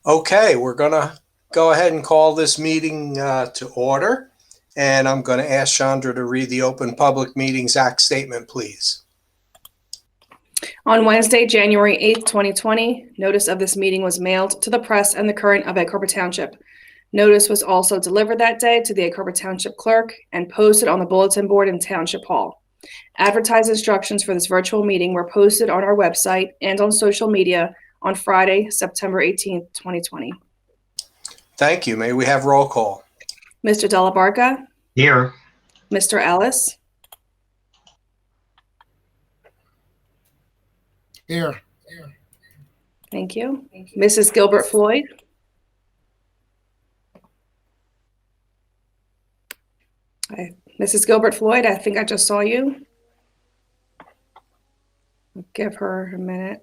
Okay, we're going to go ahead and call this meeting to order. And I'm going to ask Chandra to read the Open Public Meetings Act statement, please. On Wednesday, January 8th, 2020, notice of this meeting was mailed to the press and the Current of Egg Harbor Township. Notice was also delivered that day to the Egg Harbor Township clerk and posted on the bulletin board in Township Hall. Advertised instructions for this virtual meeting were posted on our website and on social media on Friday, September 18th, 2020. Thank you. May we have roll call? Mr. Della Barca? Here. Mr. Ellis? Here. Thank you. Mrs. Gilbert Floyd? Mrs. Gilbert Floyd, I think I just saw you. I'll give her a minute.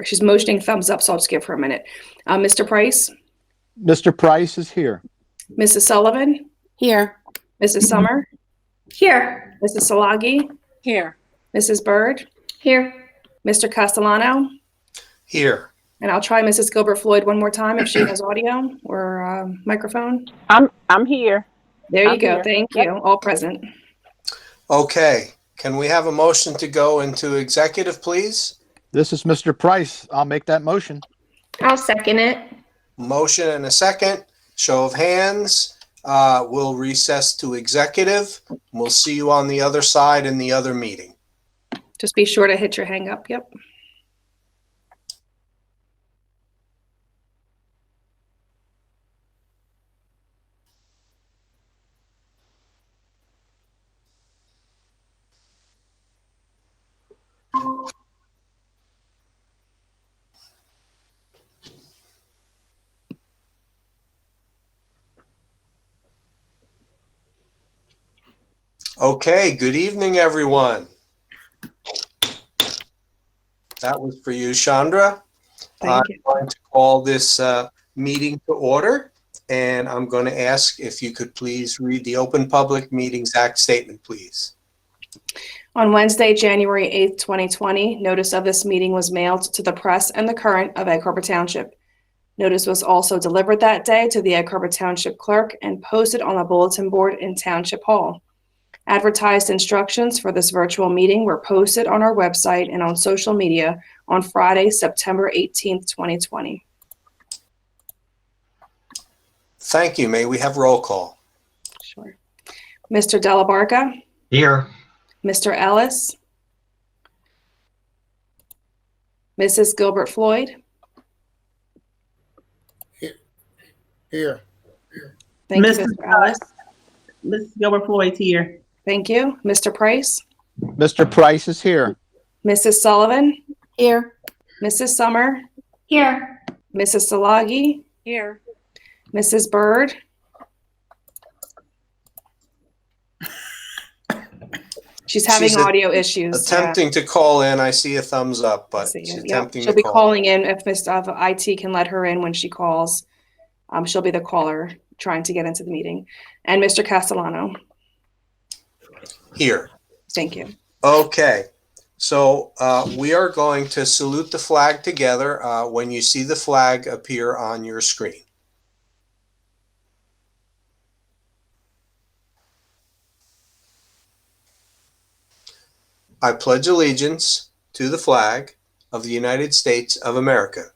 She's motioning thumbs up, so I'll just give her a minute. Mr. Price? Mr. Price is here. Mrs. Sullivan? Here. Mrs. Summer? Here. Mrs. Salagi? Here. Mrs. Bird? Here. Mr. Castellano? Here. And I'll try Mrs. Gilbert Floyd one more time if she has audio or microphone. I'm here. There you I'm go. here. Thank you. All present. Okay, can we have a motion to go into executive, please? This is Mr. Price. I'll make that motion. I'll second it. Motion and a second. Show of hands. We'll recess to executive. We'll see you on the other side in the other meeting. Just be sure to hit your hang up. Yep. Okay, good evening, everyone. That was for you, Chandra. I'm Thank you. going to call this meeting to order, and I'm going to ask if you could please read the Open Public Meetings Act statement, please. On Wednesday, January 8th, 2020, notice of this meeting was mailed to the press and the Current of Egg Harbor Township. Notice was also delivered that day to the Egg Harbor Township clerk and posted on the bulletin board in Township Hall. Advertised instructions for this virtual meeting were posted on our website and on social media on Friday, September 18th, 2020. Thank you. May we have roll call? Sure. Mr. Della Barca? Here. Mr. Ellis? Mrs. Gilbert Floyd? Here. Thank you, Mrs. Mr. Ellis. Ms. Gilbert Floyd's here. Thank you. Mr. Price? Mr. Price is here. Mrs. Sullivan? Here. Mrs. Summer? Here. Mrs. Salagi? Here. Mrs. Bird? She's having She's audio issues. Attempting to call in. I see a thumbs up, but she's attempting She'll to be call. calling in if Mr. IT can let her in when she calls. She'll be the caller trying to get into the meeting. And Mr. Castellano. Here. Thank you. Okay. So we are going to salute the flag together when you see the flag appear on your screen. I pledge allegiance to the flag of the United States of America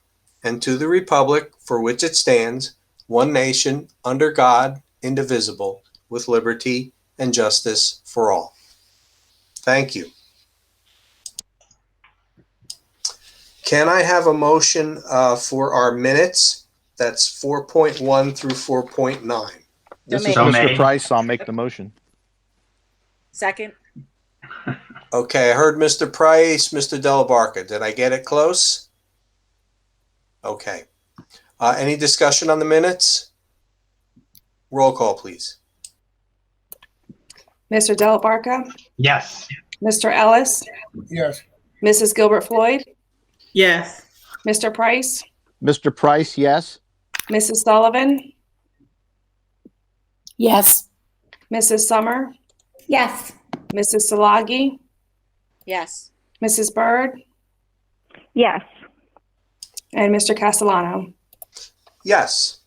and to the republic for which it stands, one nation, under God, indivisible, with liberty and justice for all. Thank you. Can I have a motion for our minutes? That's 4.1 through 4.9. This is So Mr. made. Price. I'll make the motion. Second. Okay, I heard Mr. Price, Mr. Della Barca. Did I get it close? Okay. Any discussion on the minutes? Roll call, please. Mr. Della Barca? Yes. Mr. Ellis? Yes. Mrs. Gilbert Floyd? Yes. Mr. Price? Mr. Price, yes. Mrs. Sullivan? Yes. Mrs. Summer? Yes. Mrs. Salagi? Yes. Mrs. Bird? Yes. And Mr. Castellano. Yes.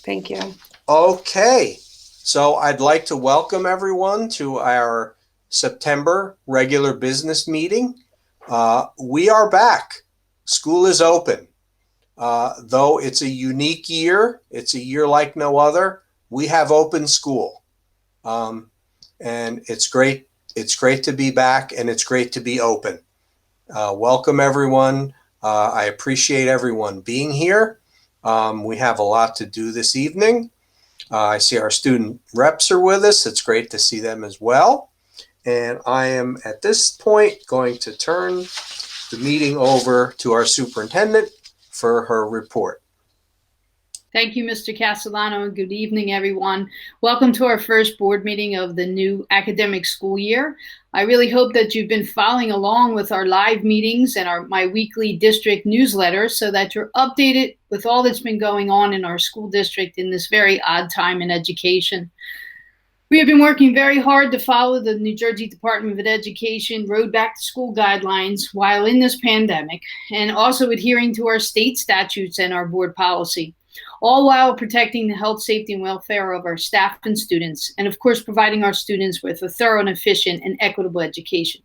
Thank you. Okay. So I'd like to welcome everyone to our September regular business meeting. We are back. School is open. Though it's a unique year, it's a year like no other, we have open school. And it's great. It's great to be back, and it's great to be open. Welcome, everyone. I appreciate everyone being here. We have a lot to do this evening. I see our student reps are with us. It's great to see them as well. And I am at this point going to turn the meeting over to our superintendent for her report. Thank you, Mr. Castellano, and good evening, everyone. Welcome to our first board meeting of the new academic school year. I really hope that you've been following along with our live meetings and my weekly district newsletter so that you're updated with all that's been going on in our school district in this very odd time in education. We have been working very hard to follow the New Jersey Department of Education Road Back to School guidelines while in this pandemic, and also adhering to our state statutes and our board policy, all while protecting the health, safety, and welfare of our staff and students, and of course, providing our students with a thorough and efficient and equitable education.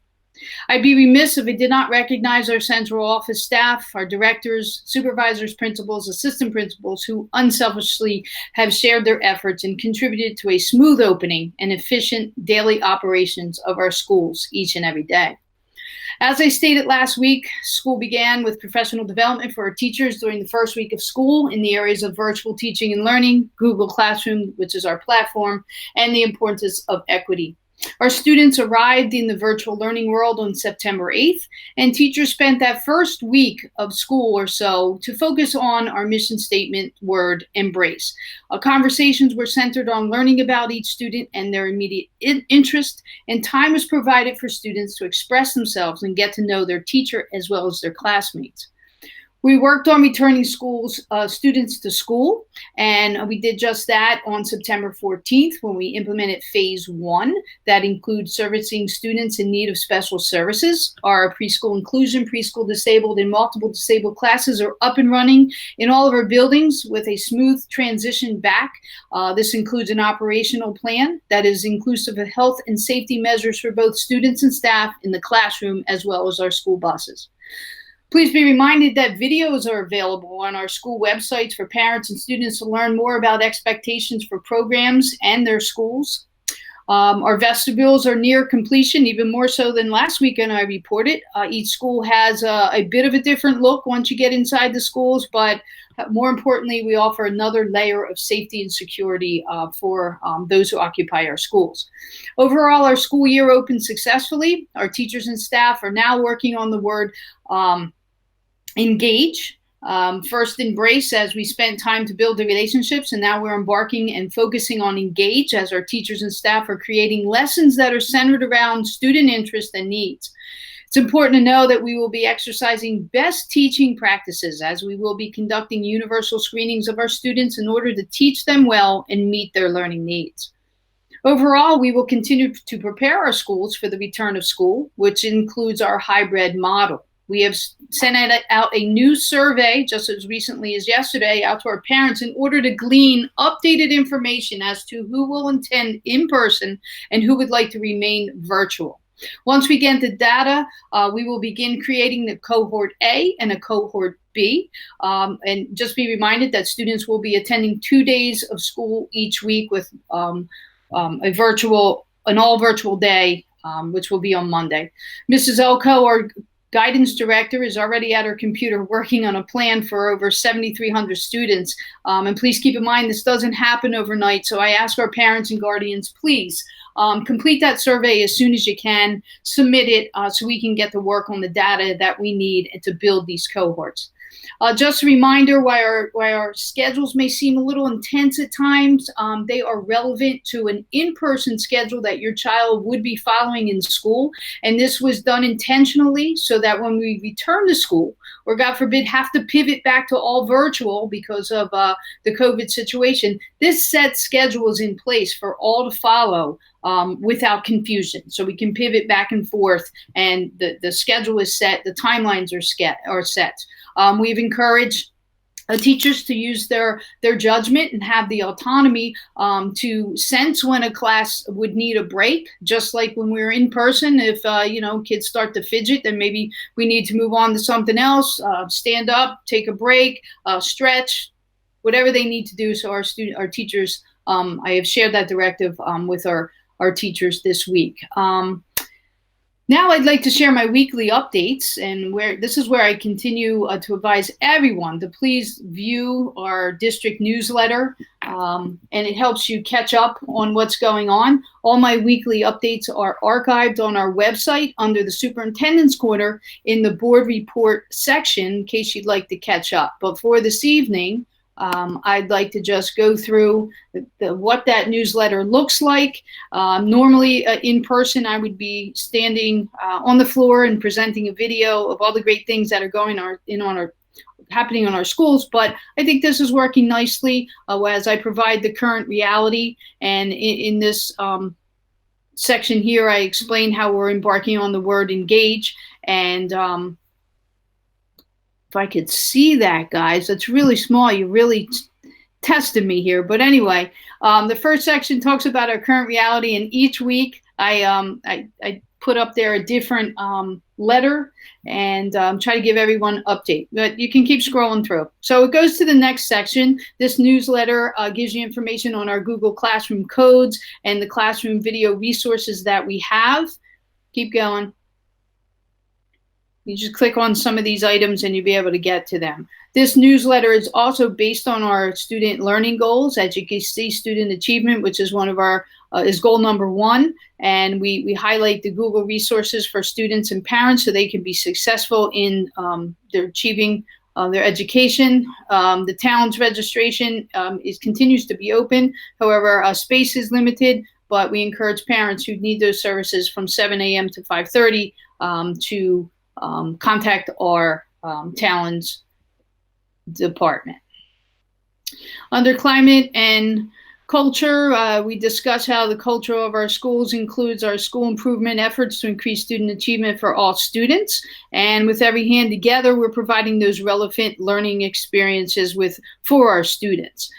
I'd be remiss if I did not recognize our central office staff, our directors, supervisors, principals, assistant principals, who unselfishly have shared their efforts and contributed to a smooth opening and efficient daily operations of our schools each and every day. As I stated last week, school began with professional development for our teachers during the first week of school in the areas of virtual teaching and learning, Google Classroom, which is our platform, and the importance of equity. Our students arrived in the virtual learning world on September 8th, and teachers spent that first week of school or so to focus on our mission statement word, embrace. Our conversations were centered on learning about each student and their immediate interest, and time was provided for students to express themselves and get to know their teacher as well as their classmates. We worked on returning students to school, and we did just that on September 14th when we implemented phase 1 that includes servicing students in need of special services. Our preschool inclusion, preschool disabled, and multiple disabled classes are up and running in all of our buildings with a smooth transition back. This includes an operational plan that is inclusive of health and safety measures for both students and staff in the classroom as well as our school buses. Please be reminded that videos are available on our school websites for parents and students to learn more about expectations for programs and their schools. Our vestibules are near completion, even more so than last weekend I reported. Each school has a bit of a different look once you get inside the schools, but more importantly, we offer another layer of safety and security for those who occupy our schools. Overall, our school year opened successfully. Our teachers and staff are now working on the word engage. First embrace as we spent time to build the relationships, and now we're embarking and focusing on engage as our teachers and staff are creating lessons that are centered around student interest and needs. It's important to know that we will be exercising best teaching practices as we will be conducting universal screenings of our students in order to teach them well and meet their learning needs. Overall, we will continue to prepare our schools for the return of school, which includes our hybrid model. We have sent out a new survey just as recently as yesterday out to our parents in order to glean updated information as to who will attend in person and who would like to remain virtual. Once we get the data, we will begin creating the cohort A and a cohort B. And just be reminded that students will be attending 2 days of school each week with an all virtual day, which will be on Monday. Mrs. Elko, our guidance director, is already at her computer working on a plan for over 7,300 students. And please keep in mind, this doesn't happen overnight. So I ask our parents and guardians, please complete that survey as soon as you can, submit it so we can get to work on the data that we need to build these cohorts. Just a reminder, while our schedules may seem a little intense at times, they are relevant to an in-person schedule that your child would be following in school. And this was done intentionally so that when we return to school, or God forbid, have to pivot back to all virtual because of the COVID situation, this set schedule is in place for all to follow without confusion. So we can pivot back and forth, and the schedule is set, the timelines are set. We've encouraged teachers to use their judgment and have the autonomy to sense when a class would need a break, just like when we're in person. If kids start to fidget, then maybe we need to move on to something else, stand up, take a break, stretch, whatever they need to do. So our teachers, I have shared that directive with our teachers this week. Now I'd like to share my weekly updates, and this is where I continue to advise everyone to please view our district newsletter, and it helps you catch up on what's going on. All my weekly updates are archived on our website under the Superintendent's Corner in the Board Report section, in case you'd like to catch up. But for this evening, I'd like to just go through what that newsletter looks like. Normally in person, I would be standing on the floor and presenting a video of all the great things that are happening in our schools. But I think this is working nicely as I provide the current reality. And in this section here, I explain how we're embarking on the word engage. And if I could see that, guys, that's really small. You really tested me here. But anyway, the first section talks about our current reality, and each week I put up there a different letter and try to give everyone an update. But you can keep scrolling through. So it goes to the next section. This newsletter gives you information on our Google Classroom codes and the classroom video resources that we have. Keep going. You just click on some of these items and you'll be able to get to them. This newsletter is also based on our student learning goals. As you can see, student achievement, which is one of our, is goal number 1. And we highlight the Google resources for students and parents so they can be successful in their achieving their education. The town's registration continues to be open. However, space is limited, but we encourage parents who need those services from 7 a.m. to 5:30 to contact our Talents department. Under climate and culture, we discuss how the culture of our schools includes our school improvement efforts to increase student achievement for all students. And with every hand together, we're providing those relevant learning experiences for our students.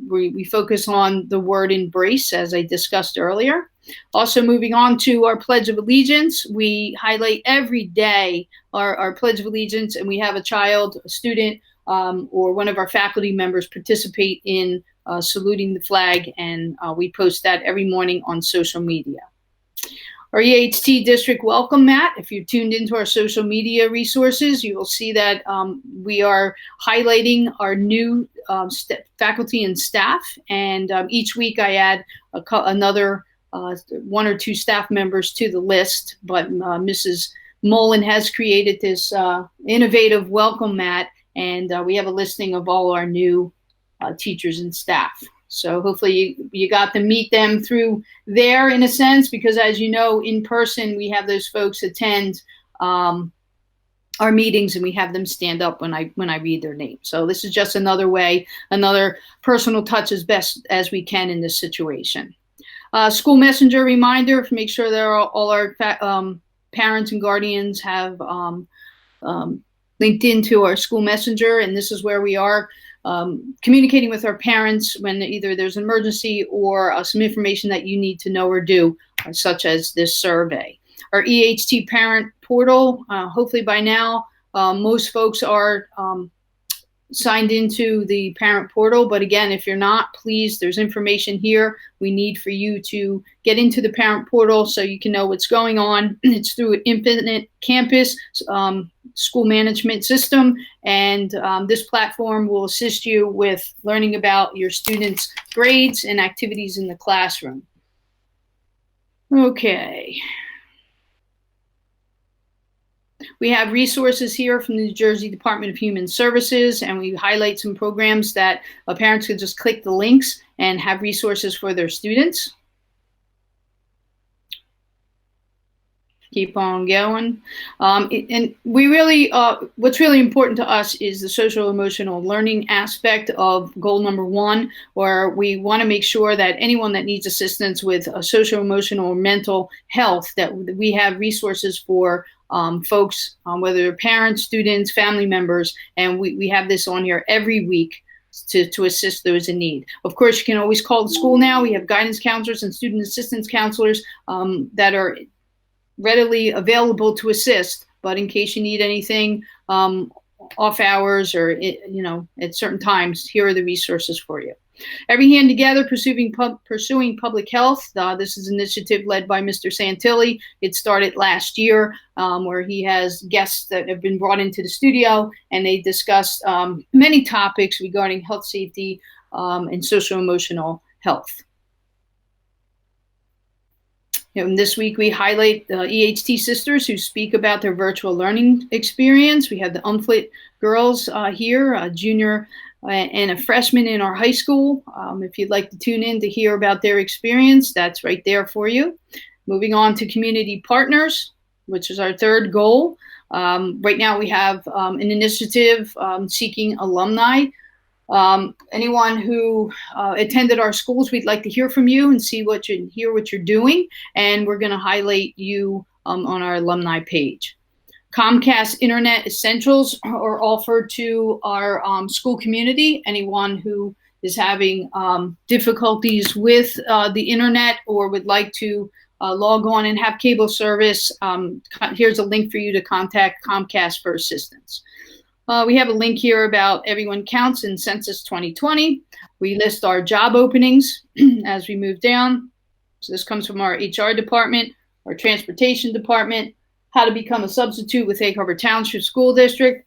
We focus on the word embrace, as I discussed earlier. Also, moving on to our Pledge of Allegiance, we highlight every day our Pledge of Allegiance, and we have a child, a student, or one of our faculty members participate in saluting the flag, and we post that every morning on social media. Our EHT district welcome mat, if you're tuned into our social media resources, you will see that we are highlighting our new faculty and staff, and each week I add another 1 or 2 staff members to the list, but Mrs. Mullen has created this innovative welcome mat, and we have a listing of all our new teachers and staff. So hopefully you got to meet them through there in a sense, because as you know, in person, we have those folks attend our meetings and we have them stand up when I read their name. So this is just another way, another personal touch as best as we can in this situation. School messenger reminder, make sure that all our parents and guardians have linked into our school messenger, and this is where we are communicating with our parents when either there's an emergency or some information that you need to know or do, such as this survey. Our EHT parent portal, hopefully by now, most folks are signed into the parent portal. But again, if you're not, please, there's information here. We need for you to get into the parent portal so you can know what's going on. It's through an Infinite Campus school management system. And this platform will assist you with learning about your students' grades and activities in the classroom. Okay. We have resources here from the New Jersey Department of Human Services, and we highlight some programs that parents could just click the links and have resources for their students. Keep on going. And we really, what's really important to us is the social emotional learning aspect of goal number 1, where we want to make sure that anyone that needs assistance with social emotional or mental health, that we have resources for folks, whether they're parents, students, family members, and we have this on here every week to assist those in need. Of course, you can always call the school now. We have guidance counselors and student assistance counselors that are readily available to assist, but in case you need anything off hours or at certain times, here are the resources for you. Every Hand Together, pursuing public health. This is an initiative led by Mr. Santilli. It started last year, where he has guests that have been brought into the studio, and they discussed many topics regarding health, safety, and social emotional health. And this week we highlight the EHT sisters who speak about their virtual learning experience. We have the Umflit girls here, a junior and a freshman in our high school. If you'd like to tune in to hear about their experience, that's right there for you. Moving on to community partners, which is our 3rd goal. Right now we have an initiative seeking alumni. Anyone who attended our schools, we'd like to hear from you and hear what you're doing, and we're going to highlight you on our alumni page. Comcast Internet Essentials are offered to our school community. Anyone who is having difficulties with the internet or would like to log on and have cable service, here's a link for you to contact Comcast for assistance. We have a link here about Everyone Counts in Census 2020. We list our job openings as we move down. So this comes from our HR department, our transportation department, how to become a substitute with Egg Harbor Township School District.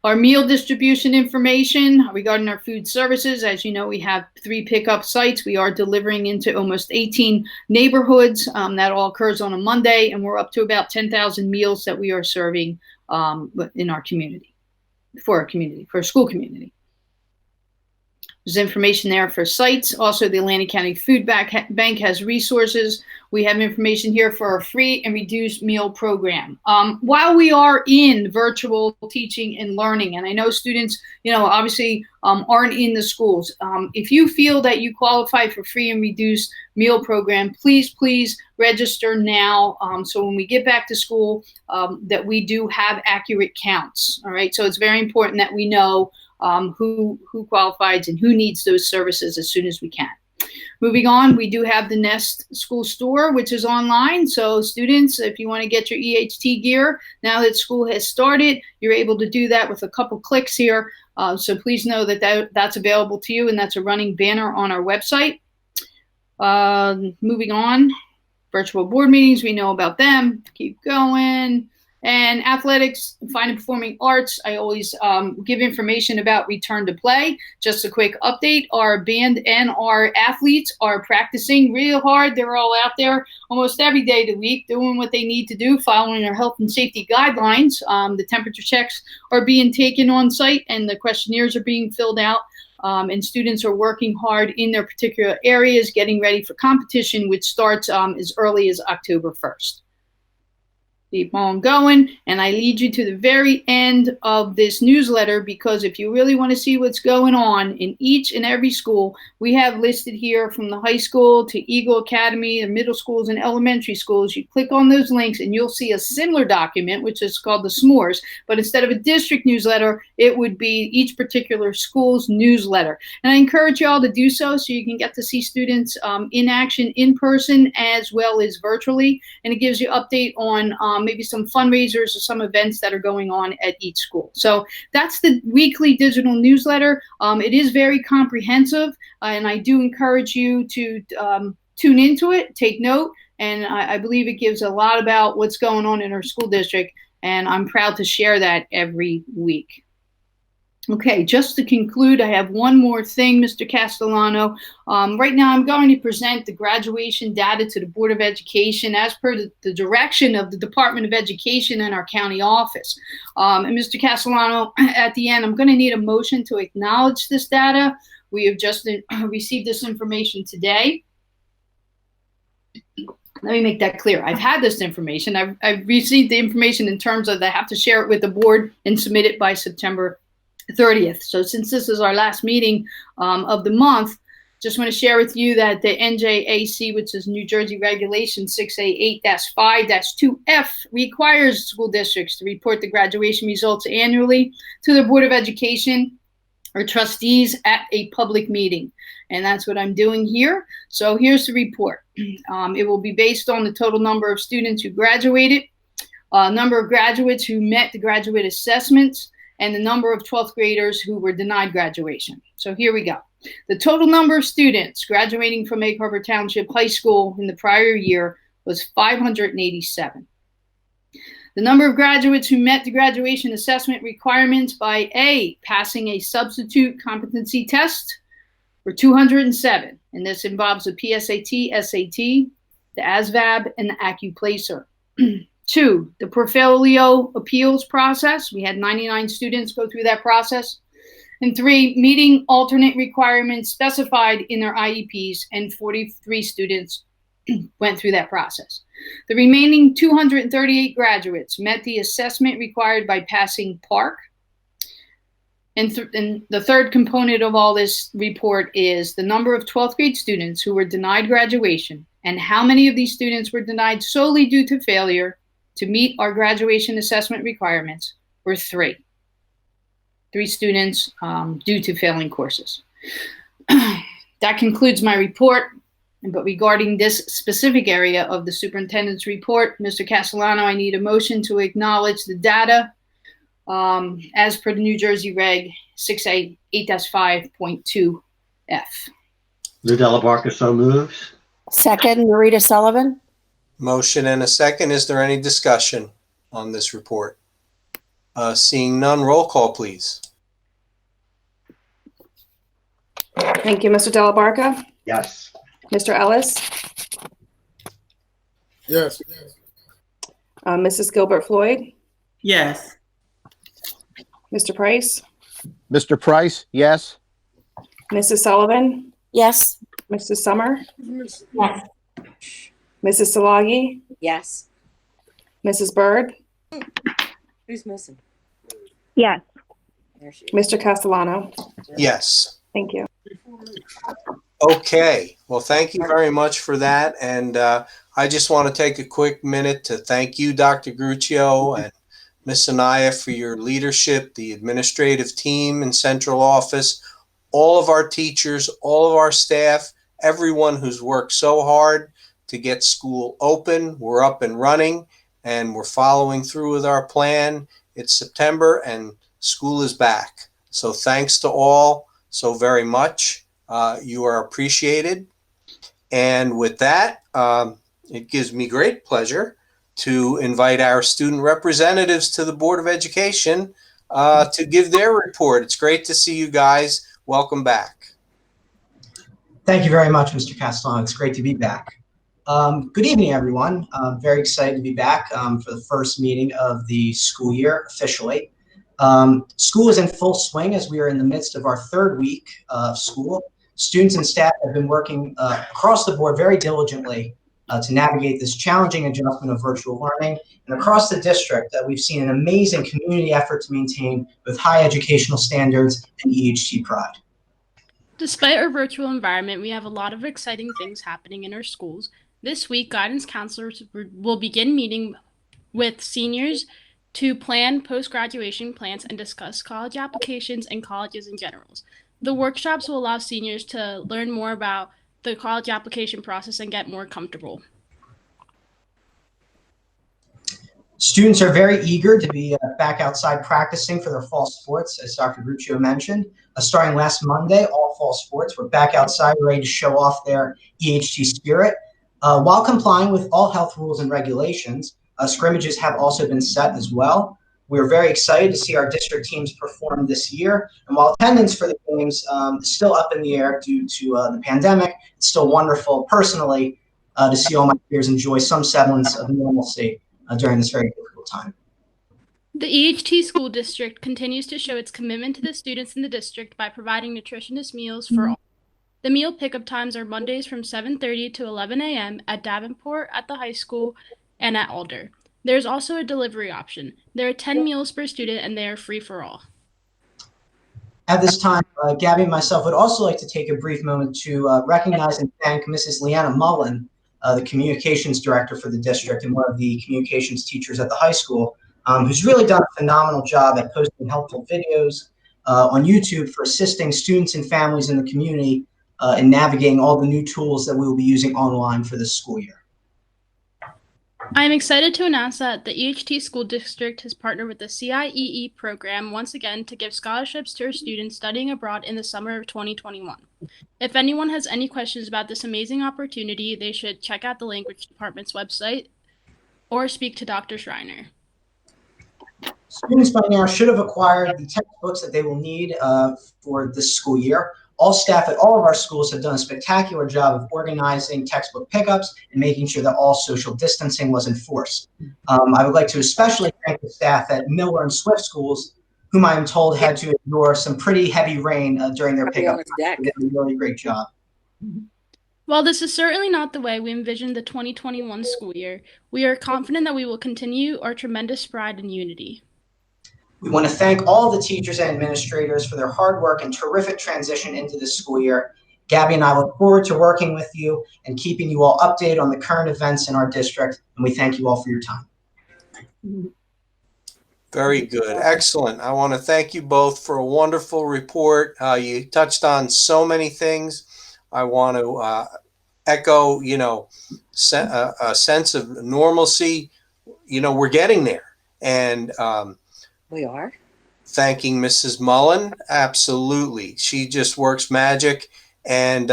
Our meal distribution information regarding our food services. As you know, we have 3 pickup sites. We are delivering into almost 18 neighborhoods. That all occurs on a Monday, and we're up to about 10,000 meals that we are serving in our community, for our school community. There's information there for sites. Also, the Atlantic County Food Bank has resources. We have information here for our free and reduced meal program. While we are in virtual teaching and learning, and I know students, obviously aren't in the schools. If you feel that you qualify for free and reduced meal program, please register now. So when we get back to school, that we do have accurate counts. All right. So it's very important that we know who qualifies and who needs those services as soon as we can. Moving on, we do have the Nest School Store, which is online. So students, if you want to get your EHT gear, now that school has started, you're able to do that with a couple clicks here. So please know that that's available to you, and that's a running banner on our website. Moving on, virtual board meetings, we know about them. Keep going. And athletics, fine and performing arts, I always give information about return to play. Just a quick update, our band and our athletes are practicing real hard. They're all out there almost every day of the week doing what they need to do, following our health and safety guidelines. The temperature checks are being taken on site, and the questionnaires are being filled out. And students are working hard in their particular areas, getting ready for competition, which starts as early as October 1st. Keep on going, and I lead you to the very end of this newsletter, because if you really want to see what's going on in each and every school, we have listed here from the high school to Eagle Academy, the middle schools and elementary schools. You click on those links and you'll see a similar document, which is called the S'mores, but instead of a district newsletter, it would be each particular school's newsletter. And I encourage you all to do so you can get to see students in action in person as well as virtually, and it gives you update on maybe some fundraisers or some events that are going on at each school. So that's the weekly digital newsletter. It is very comprehensive, and I do encourage you to tune into it, take note, and I believe it gives a lot about what's going on in our school district, and I'm proud to share that every week. Okay, just to conclude, I have one more thing, Mr. Castellano. Right now, I'm going to present the graduation data to the Board of Education as per the direction of the Department of Education and our county office. And Mr. Castellano, at the end, I'm going to need a motion to acknowledge this data. We have just received this information today. Let me make that clear. I've had this information. I've received the information in terms of I have to share it with the board and submit it by September 30th. So since this is our last meeting of the month, just want to share with you that the NJAC, which is New Jersey Regulation 6A8-5-2F, requires school districts to report the graduation results annually to the Board of Education or trustees at a public meeting. And that's what I'm doing here. So here's the report. It will be based on the total number of students who graduated, number of graduates who met the graduate assessments, and the number of 12th graders who were denied graduation. So here we go. The total number of students graduating from Egg Harbor Township High School in the prior year was 587. The number of graduates who met the graduation assessment requirements by A, passing a substitute competency test were 207. And this involves the PSAT, SAT, the ASVAB, and the AccuPlacer. 2, the portfolio appeals process. We had 99 students go through that process. And 3, meeting alternate requirements specified in their IEPs, and 43 students went through that process. The remaining 238 graduates met the assessment required by passing PARC. And the third component of all this report is the number of 12th grade students who were denied graduation, and how many of these students were denied solely due to failure to meet our graduation assessment requirements were 3. 3 students due to failing courses. That concludes my report. But regarding this specific area of the superintendent's report, Mr. Castellano, I need a motion to acknowledge the data as per the New Jersey Reg 6A8-5.2F. Lou Delabarca so moves. Second, Marita Sullivan. Motion and a second. Is there any discussion on this report? Seeing none, roll call, please. Thank you, Mr. Delabarca. Yes. Mr. Ellis, Yes. Mrs. Gilbert Floyd, Yes. Mr. Price, Mr. Price, yes. Mrs. Sullivan, Yes. Mrs. Summer, Yes. Mrs. Salagi, Yes. Mrs. Byrd, Who's missing? Yes. There she is. Mr. Castellano. Yes. Thank you. Okay. Well, thank you very much for that. And I just want to take a quick minute to thank you, Dr. Gruccio and Ms. Anaya, for your leadership, the administrative team in central office, all of our teachers, all of our staff, everyone who's worked so hard to get school open. We're up and running, and we're following through with our plan. It's September, and school is back. So thanks to all so very much. You are appreciated. And with that, it gives me great pleasure to invite our student representatives to the Board of Education to give their report. It's great to see you guys. Welcome back. Thank you very much, Mr. Castellano. It's great to be back. Good evening, everyone. Very excited to be back for the first meeting of the school year officially. School is in full swing as we are in the midst of our 3rd week of school. Students and staff have been working across the board very diligently to navigate this challenging adjustment of virtual learning. And across the district, we've seen an amazing community effort to maintain both high educational standards and EHT pride. Despite our virtual environment, we have a lot of exciting things happening in our schools. This week, guidance counselors will begin meeting with seniors to plan post-graduation plans and discuss college applications and colleges in general. The workshops will allow seniors to learn more about the college application process and get more comfortable. Students are very eager to be back outside practicing for their fall sports, as Dr. Gruccio mentioned. Starting last Monday, all fall sports were back outside, ready to show off their EHT spirit. While complying with all health rules and regulations, scrimmages have also been set as well. We're very excited to see our district teams perform this year. And while attendance for the games is still up in the air due to the pandemic, it's still wonderful personally to see all my peers enjoy some semblance of normalcy during this very difficult time. The EHT school district continues to show its commitment to the students in the district by providing nutritious meals for all. The meal pickup times are Mondays from 7:30 to 11 a.m. at Davenport, at the high school, and at Alder. There's also a delivery option. There are 10 meals per student, and they are free for all. At this time, Gabby and myself would also like to take a brief moment to recognize and thank Mrs. Leanna Mullen, the communications director for the district and one of the communications teachers at the high school, who's really done a phenomenal job at posting helpful videos on YouTube for assisting students and families in the community in navigating all the new tools that we will be using online for this school year. I am excited to announce that the EHT School District has partnered with the CIEE program once again to give scholarships to our students studying abroad in the summer of 2021. If anyone has any questions about this amazing opportunity, they should check out the Language Department's website or speak to Dr. Schreiner. Students by now should have acquired the textbooks that they will need for this school year. All staff at all of our schools have done a spectacular job of organizing textbook pickups and making sure that all social distancing was enforced. I would like to especially thank the staff at Miller and Swift schools, whom I am told had to endure some pretty heavy rain during their pickup. They did a really great job. While this is certainly not the way we envisioned the 2021 school year, we are confident that we will continue our tremendous pride and unity. We want to thank all the teachers and administrators for their hard work and terrific transition into this school year. Gabby and I look forward to working with you and keeping you all updated on the current events in our district, and we thank you all for your time. Very good. Excellent. I want to thank you both for a wonderful report. You touched on so many things. I want to echo, a sense of normalcy. We're getting there. And We are. thanking Mrs. Mullen, absolutely. She just works magic. And,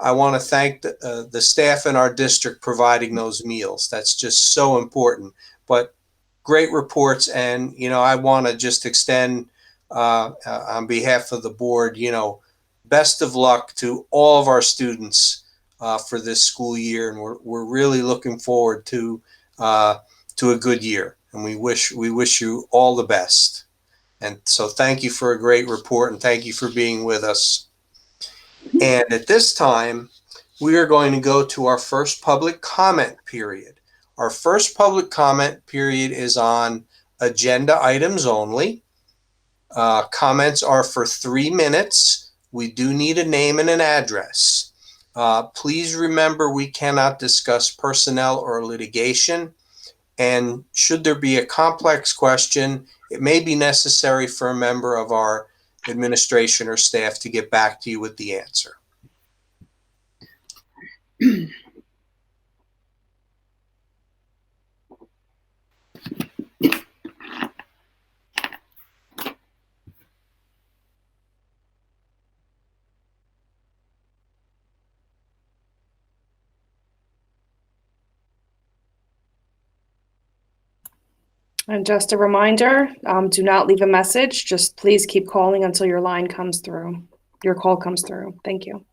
I want to thank the staff in our district providing those meals. That's just so important. But great reports. And, I want to just extend on behalf of the board, best of luck to all of our students for this school year. And we're really looking forward to a good year. And we wish you all the best. And so thank you for a great report and thank you for being with us. And at this time, we are going to go to our first public comment period. Our first public comment period is on agenda items only. Comments are for 3 minutes. We do need a name and an address. Please remember we cannot discuss personnel or litigation. And should there be a complex question, it may be necessary for a member of our administration or staff to get back to you with the answer. And just a reminder, do not leave a message. Just please keep calling until your line comes through. Your call comes through. Thank you.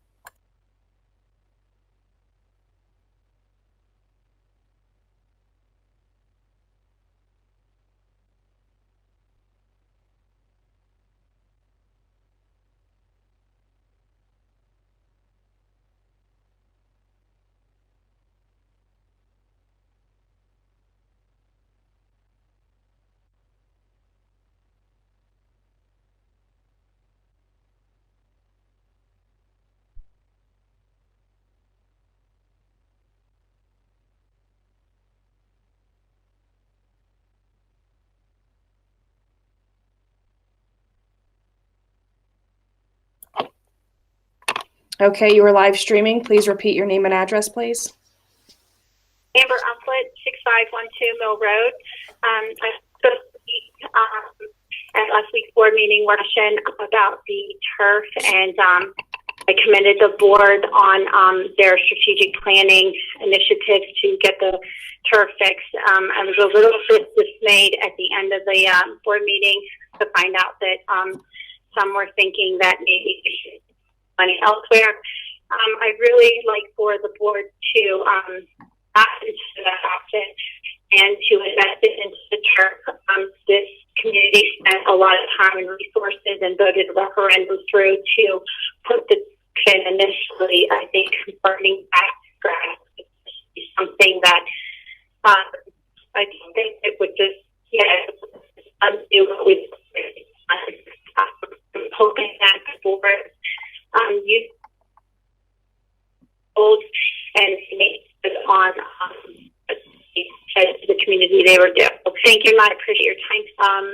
Okay, you are live streaming. Please repeat your name and address, please. Amber Umflett, 6512 Mill Road. I spoke to speak at last week's board meeting session about the turf, and I commended the board on their strategic planning initiatives to get the turf fixed. I was a little bit dismayed at the end of the board meeting to find out that some were thinking that maybe we should money elsewhere. I'd really like for the board to opt into that option and to invest it into the turf. This community spent a lot of time and resources and voted a referendum through to put the initially, I think converting back to grass is something that I don't think it would just, undo what we I'm hoping that the board use old and make it on the community they were doing. Well, thank you, I appreciate your time.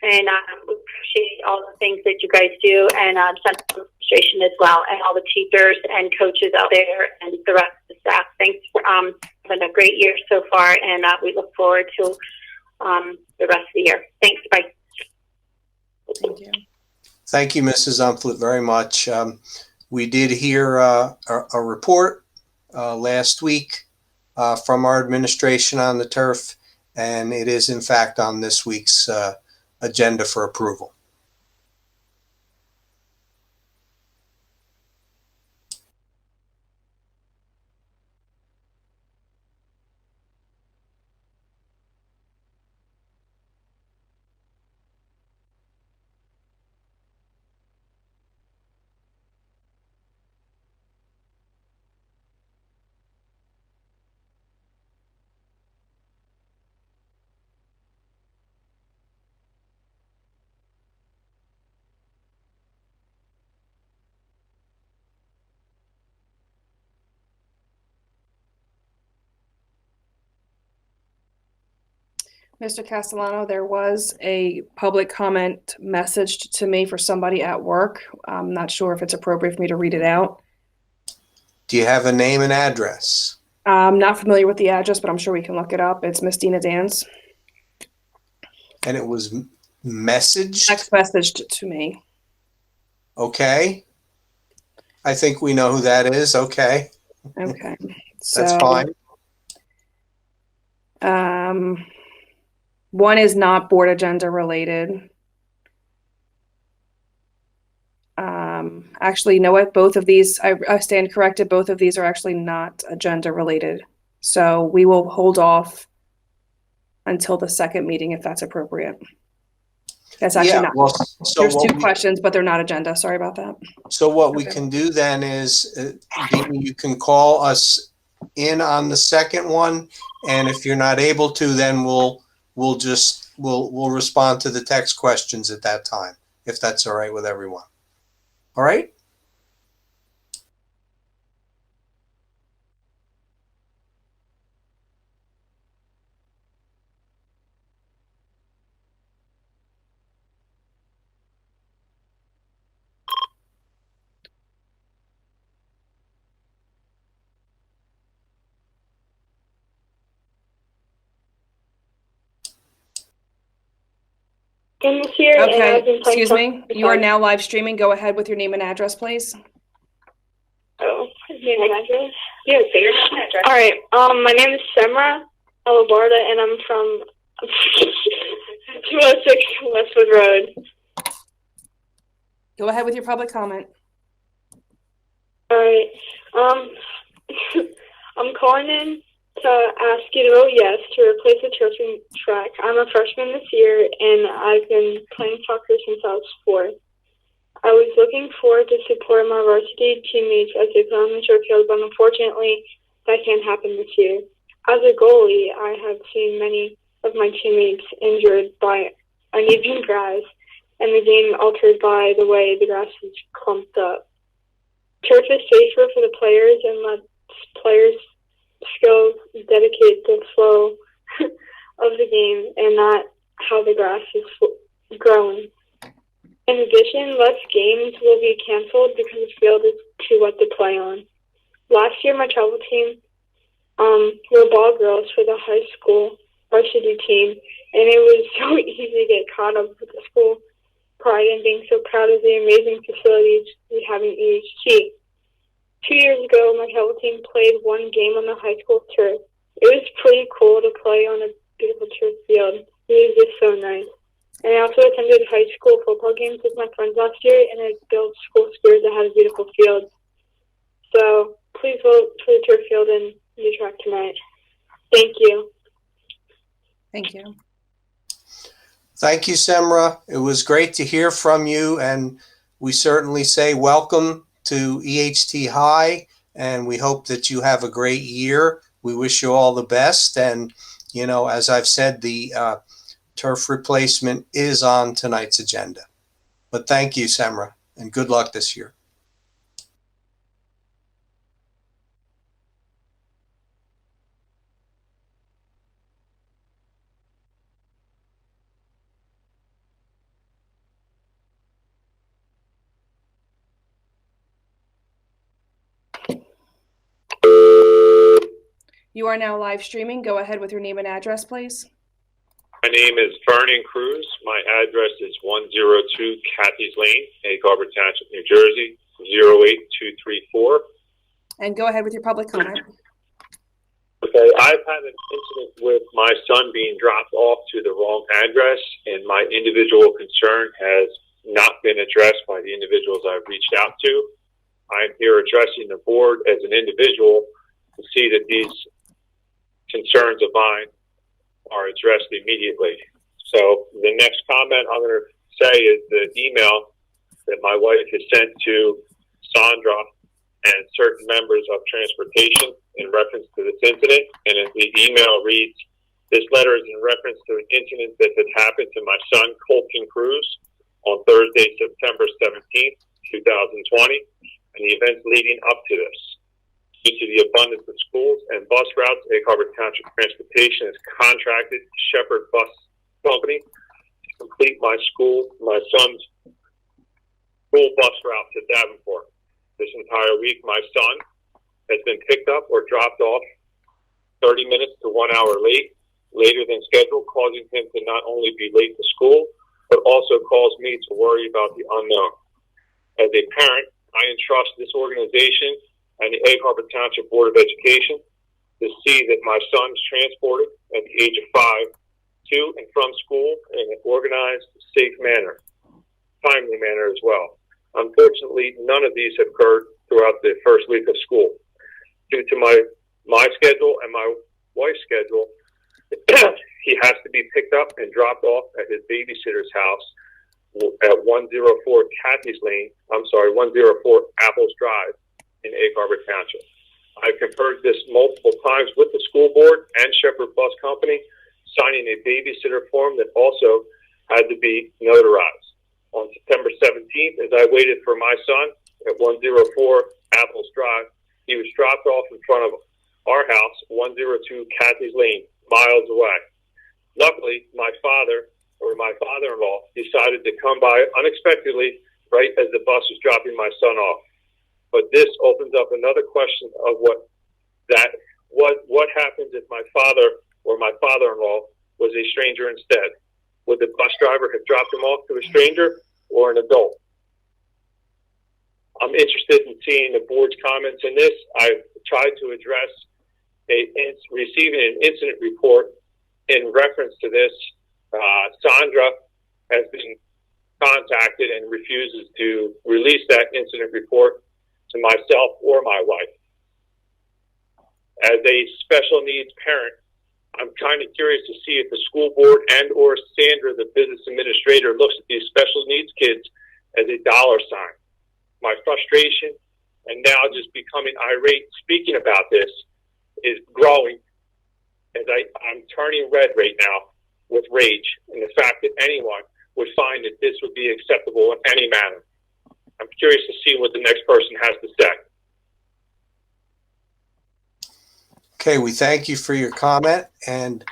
And we appreciate all the things that you guys do, and Central Administration as well, and all the teachers and coaches out there, and the rest of the staff. Thanks for having a great year so far, and we look forward to the rest of the year. Thanks. Bye. Thank you. Thank you, Mrs. Umflett, very much. We did hear a report last week from our administration on the turf, and it is in fact on this week's agenda for approval. Mr. Castellano, there was a public comment messaged to me for somebody at work. I'm not sure if it's appropriate for me to read it out. Do you have a name and address? I'm not familiar with the address, but I'm sure we can look it up. It's Miss Dina Dans. And it was messaged? Text messaged to me. Okay. I think we know who that is. Okay. Okay. That's fine. One is not board agenda related. Actually, you know what? Both of these, I stand corrected. Both of these are actually not agenda related. So we will hold off until the second meeting if that's appropriate. That's actually not. Well, so there's two questions, but they're not agenda. Sorry about that. So what we can do then is you can call us in on the second one, and if you're not able to, then we'll respond to the text questions at that time, if that's all right with everyone. All right? In this year, Okay, excuse me. You are now live streaming. Go ahead with your name and address, please. Oh, name and address? Yeah, say your name and address. All right. My name is Njsba Updates, and I'm from 206 Westwood Road. Go ahead with your public comment. All right. I'm calling in to ask you to vote yes to replace the turf and track. I'm a freshman this year, and I've been playing soccer since I was 4. I was looking forward to support my varsity teammates as they play on the turf field, but unfortunately, that can't happen this year. As a goalie, I have seen many of my teammates injured by uneven grass, and the game altered by the way the grass is clumped up. Turf is safer for the players and lets players' skills dedicate the flow of the game and not how the grass is growing. In addition, less games will be canceled because the field is too wet to play on. Last year, my travel team were ball girls for the high school varsity team, and it was so easy to get caught up with the school pride and being so proud of the amazing facilities we have in EHT. 2 years ago, my travel team played one game on the high school turf. It was pretty cool to play on a beautiful turf field. It was just so nice. And I also attended high school football games with my friends last year, and it built school spirit that had a beautiful field. So please vote for the turf field and the track tonight. Thank you. Thank you. Thank you, Njsba. It was great to hear from you, and we certainly say welcome to EHT High, and we hope that you have a great year. We wish you all the best. And, you know, as I've said, the turf replacement is on tonight's agenda. But thank you, Semra, and good luck this year. You are now live streaming. Go ahead with your name and address, please. My name is Vernon Cruz. My address is 102 Cathy's Lane, Egg Harbor Township, New Jersey, 08234. And go ahead with your public comment. Okay, I've had an incident with my son being dropped off to the wrong address, and my individual concern has not been addressed by the individuals I've reached out to. I'm here addressing the board as an individual to see that these concerns of mine are addressed immediately. So the next comment I'm going to say is the email that my wife has sent to Sandra and certain members of transportation in reference to this incident. And the email reads, "This letter is in reference to an incident that had happened to my son, Colton Cruz, on Thursday, September 17th, 2020, and the events leading up to this. Due to the abundance of schools and bus routes, Egg Harbor Township Transportation has contracted Shepherd Bus Company to complete my son's school bus route to Davenport. This entire week, my son has been picked up or dropped off 30 minutes to 1 hour later than scheduled, causing him to not only be late to school, but also caused me to worry about the unknown. As a parent, I entrust this organization and the Egg Harbor Township Board of Education to see that my son is transported at the age of 5 to and from school in an organized, safe manner, timely manner as well. Unfortunately, none of these have occurred throughout the first week of school. Due to my schedule and my wife's schedule, he has to be picked up and dropped off at his babysitter's house at 104 Apples Drive in Egg Harbor Township. I've confirmed this multiple times with the school board and Shepherd Bus Company, signing a babysitter form that also had to be notarized. On September 17th, as I waited for my son at 104 Apples Drive, he was dropped off in front of our house, 102 Cathy's Lane, miles away. Luckily, my father-in-law decided to come by unexpectedly right as the bus was dropping my son off. But this opens up another question of what happens if my father or my father-in-law was a stranger instead? Would the bus driver have dropped him off to a stranger or an adult? I'm interested in seeing the board's comments in this. I've tried to address receiving an incident report in reference to this. Sandra has been contacted and refuses to release that incident report to myself or my wife. As a special needs parent, I'm kind of curious to see if the school board and or Sandra, the business administrator, looks at these special needs kids as a dollar sign. My frustration and now just becoming irate speaking about this is growing as I'm turning red right now with rage and the fact that anyone would find that this would be acceptable in any manner. I'm curious to see what the next person has to say. Okay, we thank you for your comment, and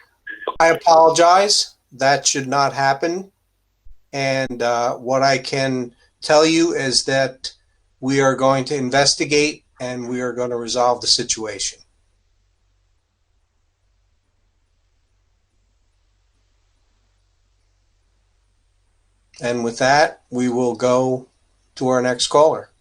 I apologize. That should not happen. And what I can tell you is that we are going to investigate and we are going to resolve the situation. And with that, we will go to our next caller.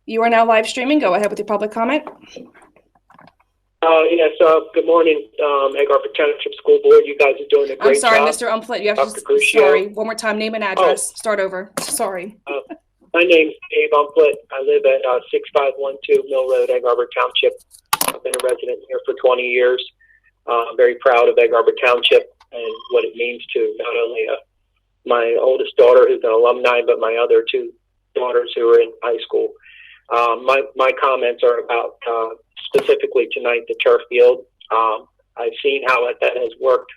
You are now live streaming. Go ahead with your public comment. Yes, good morning, Egg Harbor Township School Board. You guys are doing a great I'm sorry, job. Mr. Umflett. You have Dr. to, Crucio. sorry. One more time, name and address. Start over. Sorry. My name's Dave Umflett. I live at 6512 Mill Road, Egg Harbor Township. I've been a resident here for 20 years. I'm very proud of Egg Harbor Township and what it means to not only my oldest daughter, who's an alumni, but my other two daughters who are in high school. My comments are about specifically tonight the turf field. I've seen how that has worked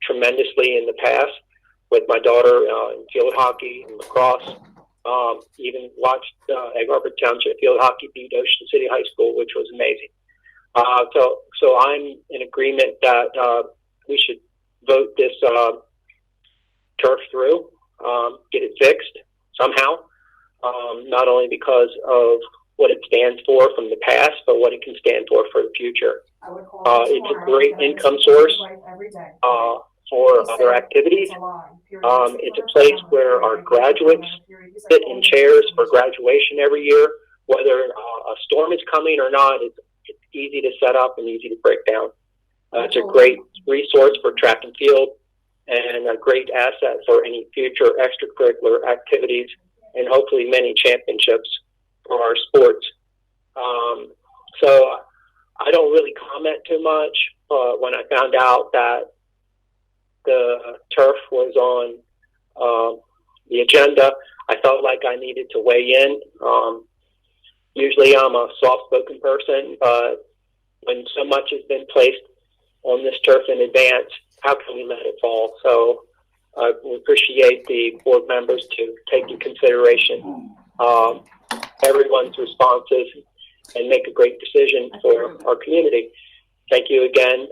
tremendously in the past with my daughter in field hockey and lacrosse. Even watched Egg Harbor Township field hockey beat Ocean City High School, which was amazing. So I'm in agreement that we should vote this turf through, get it fixed somehow. Not only because of what it stands for from the past, but what it can stand for the future. It's a great income source for other activities. It's a place where our graduates sit in chairs for graduation every year. Whether a storm is coming or not, it's easy to set up and easy to break down. It's a great resource for track and field and a great asset for any future extracurricular activities and hopefully many championships for our sports. So I don't really comment too much, but when I found out that the turf was on the agenda, I felt like I needed to weigh in. Usually I'm a soft-spoken person, but when so much has been placed on this turf in advance, how can we let it fall? So we appreciate the board members to take into consideration everyone's responses and make a great decision for our community. Thank you again.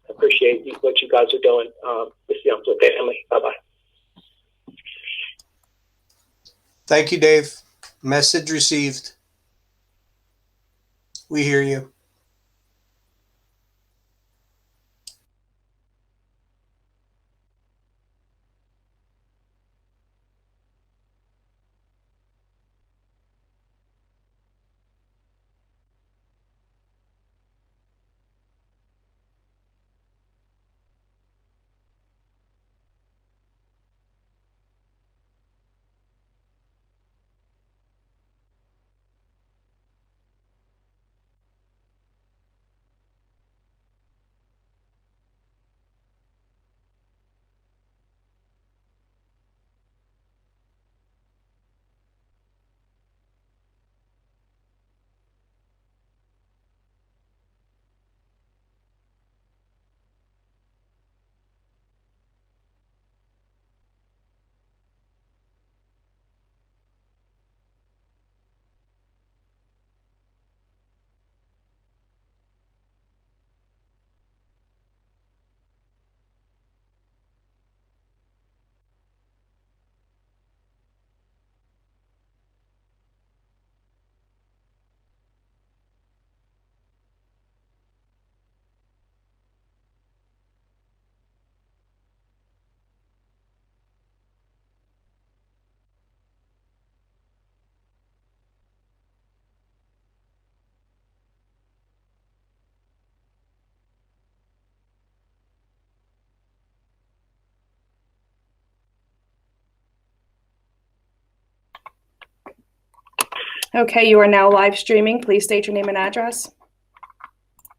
Appreciate what you guys are doing. This is the Umflett family. Bye-bye. Thank you, Dave. Message received. We hear you. Okay, you are now live streaming. Please state your name and address.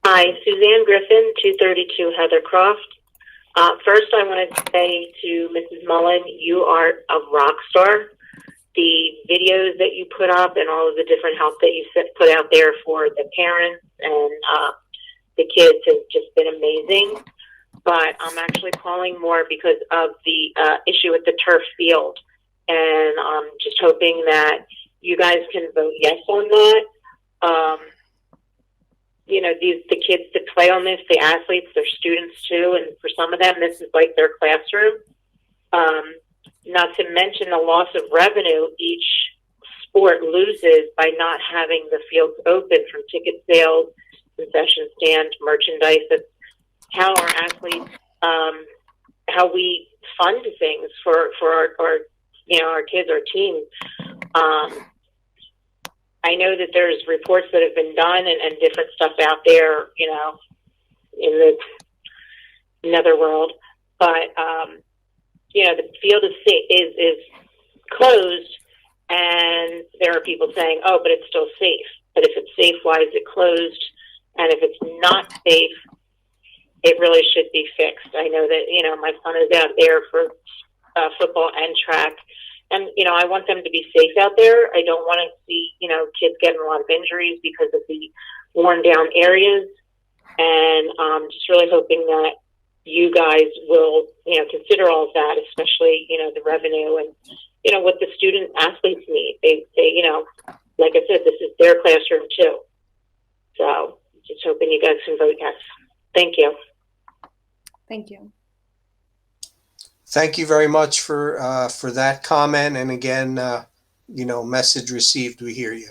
Hi, Suzanne Griffin, 232 Heather Croft. First, I want to say to Mrs. Mullen, you are a rock star. The videos that you put up and all of the different help that you put out there for the parents and the kids has just been amazing. But I'm actually calling more because of the issue with the turf field. And I'm just hoping that you guys can vote yes on that. You know, the kids that play on this, the athletes, they're students too, and for some of them, this is like their classroom. Not to mention the loss of revenue each sport loses by not having the fields open from ticket sales, concession stand, merchandise. That's how our athletes, how we fund things for our you know, our kids, our teams. I know that there's reports that have been done and different stuff out there, you know, in the netherworld, but you know, the field is closed, and there are people saying, "Oh, but it's still safe." But if it's safe, why is it closed? And if it's not safe, it really should be fixed. I know that, you know, my son is out there for football and track, and you know, I want them to be safe out there. I don't want to see, you know, kids getting a lot of injuries because of the worn down areas, and just really hoping that you guys will, you know, consider all of that, especially, you know, the revenue and, you know, what the student athletes need. They, you know, like I said, this is their classroom too. So just hoping you guys can vote yes. Thank you. Thank you. Thank you very much for that comment. And again, you know, message received. We hear you.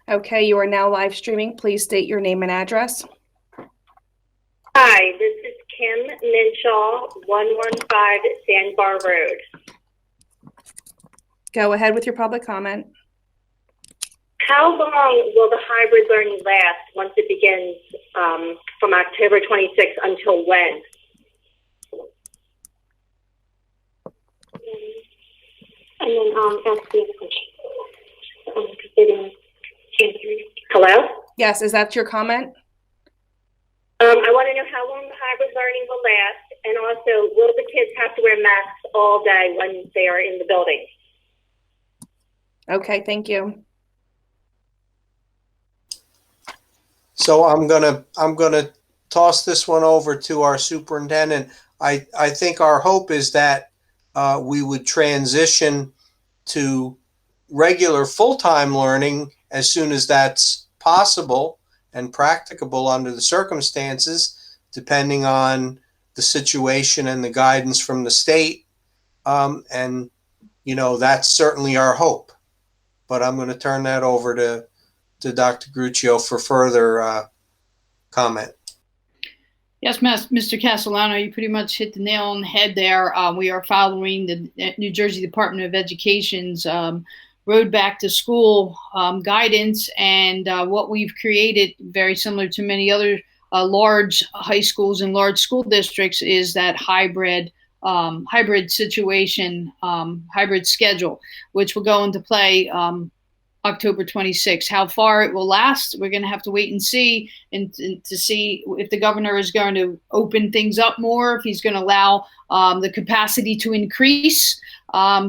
Okay, you are now live streaming. Please state your name and address. Hi, this is Kim Minshaw, 115 Sandbar Road. Go ahead with your public comment. How long will the hybrid learning last once it begins from October 26th until when? And then ask the other question. Hello? Yes, is that your comment? I want to know how long the hybrid learning will last, and also, will the kids have to wear masks all day when they are in the building? Okay, thank you. So I'm gonna toss this one over to our superintendent. I think our hope is that we would transition to regular full-time learning as soon as that's possible and practicable under the circumstances, depending on the situation and the guidance from the state. And, you know, that's certainly our hope. But I'm going to turn that over to Dr. Gruccio for further comment. Yes, Mr. Castellano, you pretty much hit the nail on the head there. We are following the New Jersey Department of Education's Road Back to School guidance, and what we've created, very similar to many other large high schools and large school districts, is that hybrid situation, hybrid schedule, which will go into play October 26th. How far it will last, we're going to have to wait and see, and to see if the governor is going to open things up more, if he's going to allow the capacity to increase.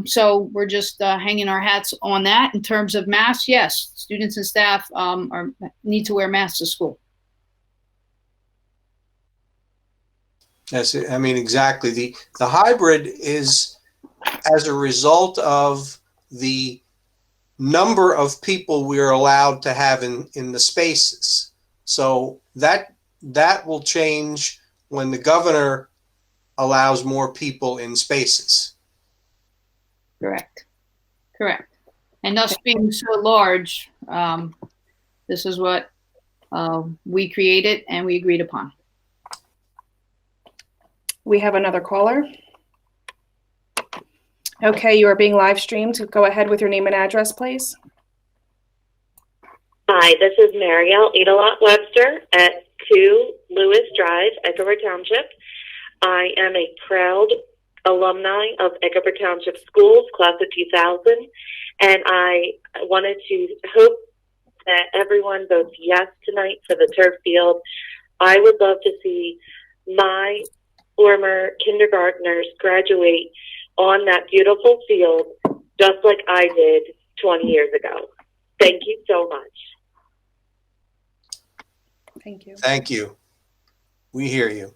So we're just hanging our hats on that. In terms of masks, yes, students and staff need to wear masks to school. Yes, I mean, exactly. The hybrid is as a result of the number of people we are allowed to have in the spaces. So that will change when the governor allows more people in spaces. Correct. And us being so large, this is what we created and we agreed upon. We have another caller. Okay, you are being live streamed. Go ahead with your name and address, please. Hi, this is Marielle Edelot Webster at 2 Lewis Drive, Edgewood Township. I am a proud alumni of Egg Harbor Township Schools, class of 2000. And I wanted to hope that everyone votes yes tonight for the turf field. I would love to see my former kindergartners graduate on that beautiful field, just like I did 20 years ago. Thank you so much. Thank you. Thank you. We hear you.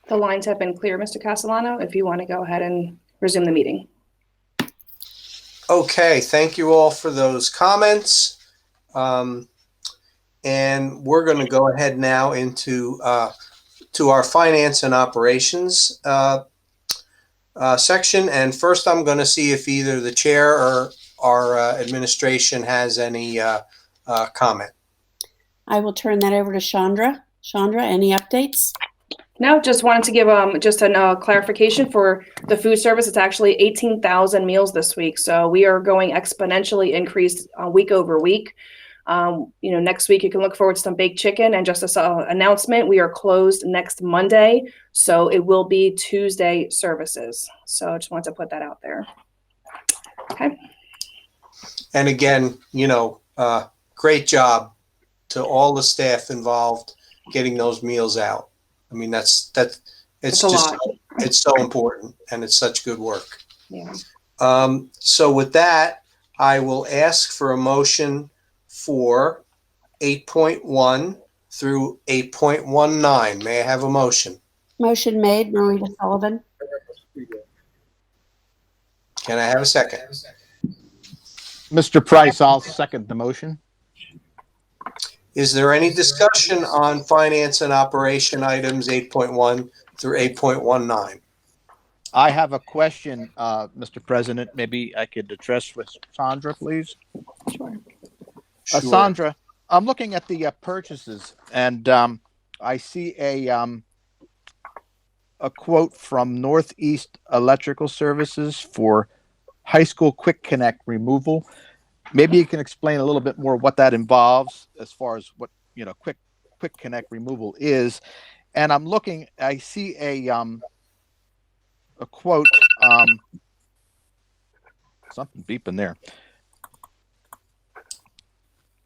The lines have been clear, Mr. Castellano, if you want to go ahead and resume the meeting. Okay, thank you all for those comments. And we're going to go ahead now into to our finance and operations section. And first, I'm going to see if either the chair or our administration has any comment. I will turn that over to Chandra. Chandra, any updates? No, just wanted to give just a clarification for the food service. It's actually 18,000 meals this week. So we are going exponentially increased week over week. Next week you can look forward to some baked chicken, and just an announcement, we are closed next Monday. So it will be Tuesday services. So I just wanted to put that out there. Okay. And again, great job to all the staff involved getting those meals out. I mean, it's so important, and it's such good work. Yeah. So with that, I will ask for a motion for 8.1 through 8.19. May I have a motion? Motion made, Marita Sullivan. Can I have a second? Mr. Price, I'll second the motion. Is there any discussion on finance and operation items 8.1 through 8.19? I have a question, Mr. President. Maybe I could address with Sandra, please. Sure. Sandra, I'm looking at the purchases, and I see a quote from Northeast Electrical Services for high school quick connect removal. Maybe you can explain a little bit more what that involves as far as what quick connect removal is. And I'm looking, I see a quote, something beeping there.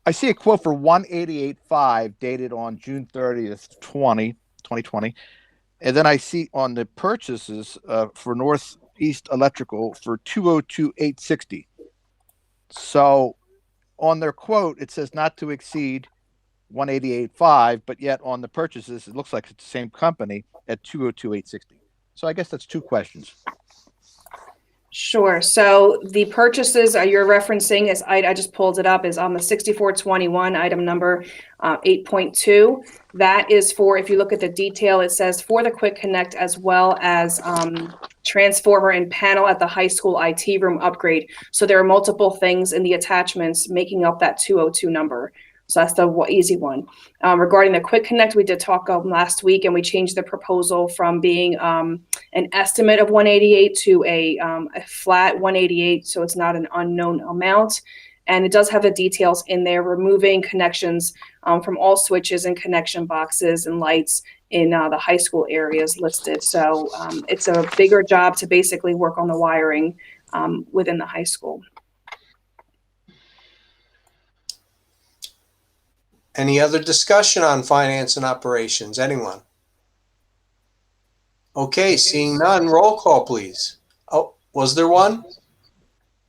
I see a quote for 188.5 dated on June 30th, 2020. And then I see on the purchases for Northeast Electrical for 202,860. So on their quote, it says not to exceed 188.5, but yet on the purchases, it looks like it's the same company at 202,860. So I guess that's two questions. Sure. So the purchases you're referencing, is I just pulled it up, is on the 6421 item number 8.2. That is for, if you look at the detail, it says for the quick connect as well as transformer and panel at the high school IT room upgrade. So there are multiple things in the attachments making up that 202 number. So that's the easy one. Regarding the quick connect, we did talk last week, and we changed the proposal from being an estimate of 188 to a flat 188. So it's not an unknown amount. And it does have the details in there, removing connections from all switches and connection boxes and lights in the high school areas listed. So it's a bigger job to basically work on the wiring within the high school. Any other discussion on finance and operations? Anyone? Okay, seeing none, roll call, please. Oh, was there one?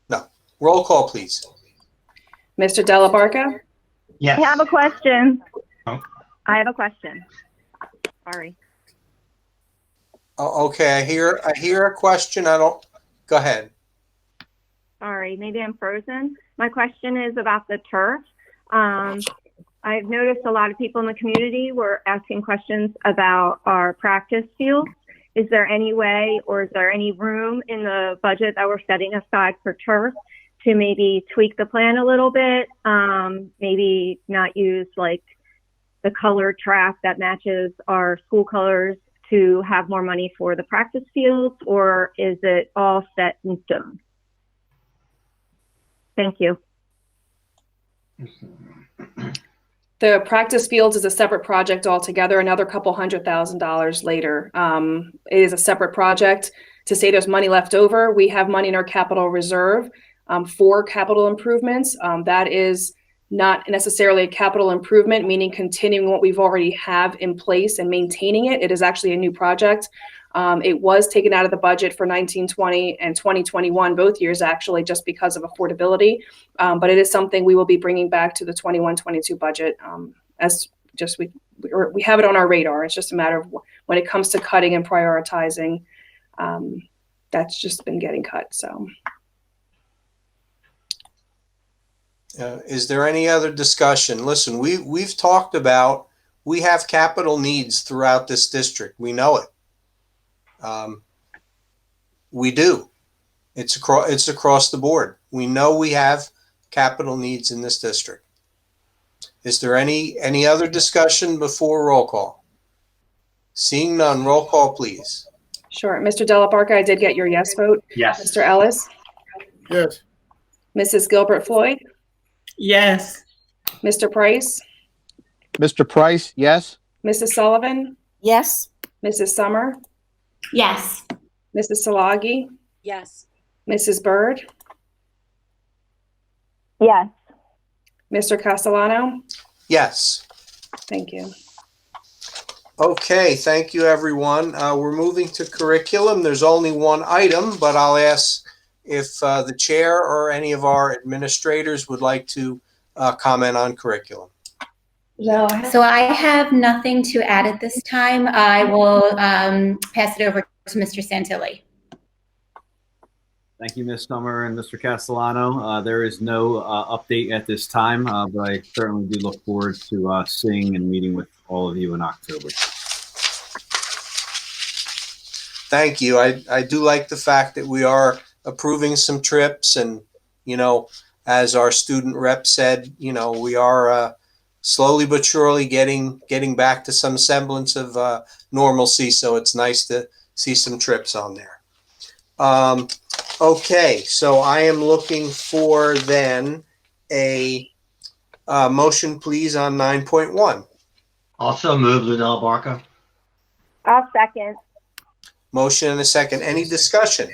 No. Roll call, please. Mr. Della Barca? Yes. I have a question. Oh. I have a question. Sorry. Oh, okay, I hear a question. Go ahead. Sorry, maybe I'm frozen. My question is about the turf. I've noticed a lot of people in the community were asking questions about our practice fields. Is there any way, or is there any room in the budget that we're setting aside for turf to maybe tweak the plan a little bit? Maybe not use like the colored track that matches our school colors to have more money for the practice fields, or is it all set in stone? Thank you. The practice fields is a separate project altogether, another couple $100,000 later. It is a separate project. To say there's money left over, we have money in our capital reserve for capital improvements. That is not necessarily a capital improvement, meaning continuing what we've already have in place and maintaining it. It is actually a new project. It was taken out of the budget for 1920 and 2021, both years actually, just because of affordability. But it is something we will be bringing back to the 21-22 budget as just we have it on our radar. It's just a matter of when it comes to cutting and prioritizing, that's just been getting cut. So. Is there any other discussion? Listen, we've talked about, we have capital needs throughout this district. We know it. We do. It's across the board. We know we have capital needs in this district. Is there any other discussion before roll call? Seeing none, roll call, please. Sure. Mr. Della Barca, I did get your yes vote. Yes. Mr. Ellis? Yes. Mrs. Gilbert Floyd? Yes. Mr. Price? Mr. Price, yes. Mrs. Sullivan? Yes. Mrs. Summer? Yes. Mrs. Salagi? Yes. Mrs. Byrd? Yes. Mr. Castellano? Yes. Thank you. Okay, thank you, everyone. We're moving to curriculum. There's only one item, but I'll ask if the chair or any of our administrators would like to comment on curriculum. So I have nothing to add at this time. I will pass it over to Mr. Santilli. Thank you, Ms. Summer and Mr. Castellano. There is no update at this time, but I certainly do look forward to seeing and meeting with all of you in October. Thank you. I do like the fact that we are approving some trips, and, you know, as our student rep said, you know, we are slowly but surely getting back to some semblance of normalcy. So it's nice to see some trips on there. Okay, so I am looking for then a motion, please, on 9.1. Also move, Liddell Barca. I'll second. Motion and a second. Any discussion?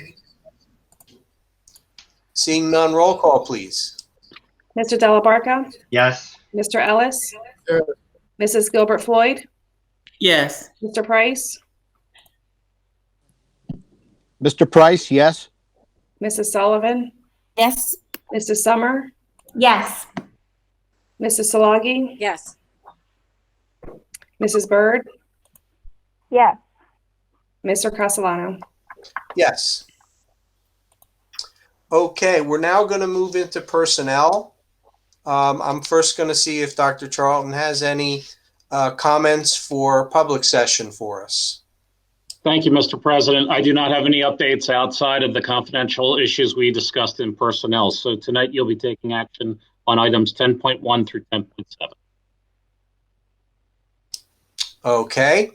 Seeing none, roll call, please. Mr. Della Barca? Yes. Mr. Ellis? Yes. Mrs. Gilbert Floyd? Yes. Mr. Price? Mr. Price, yes. Mrs. Sullivan? Yes. Mrs. Summer? Yes. Mrs. Salagi? Yes. Mrs. Byrd? Yes. Mr. Castellano? Yes. Okay, we're now going to move into personnel. I'm first going to see if Dr. Charlton has any comments for public session for us. Thank you, Mr. President. I do not have any updates outside of the confidential issues we discussed in personnel. So tonight you'll be taking action on items 10.1 through 10.7. Okay.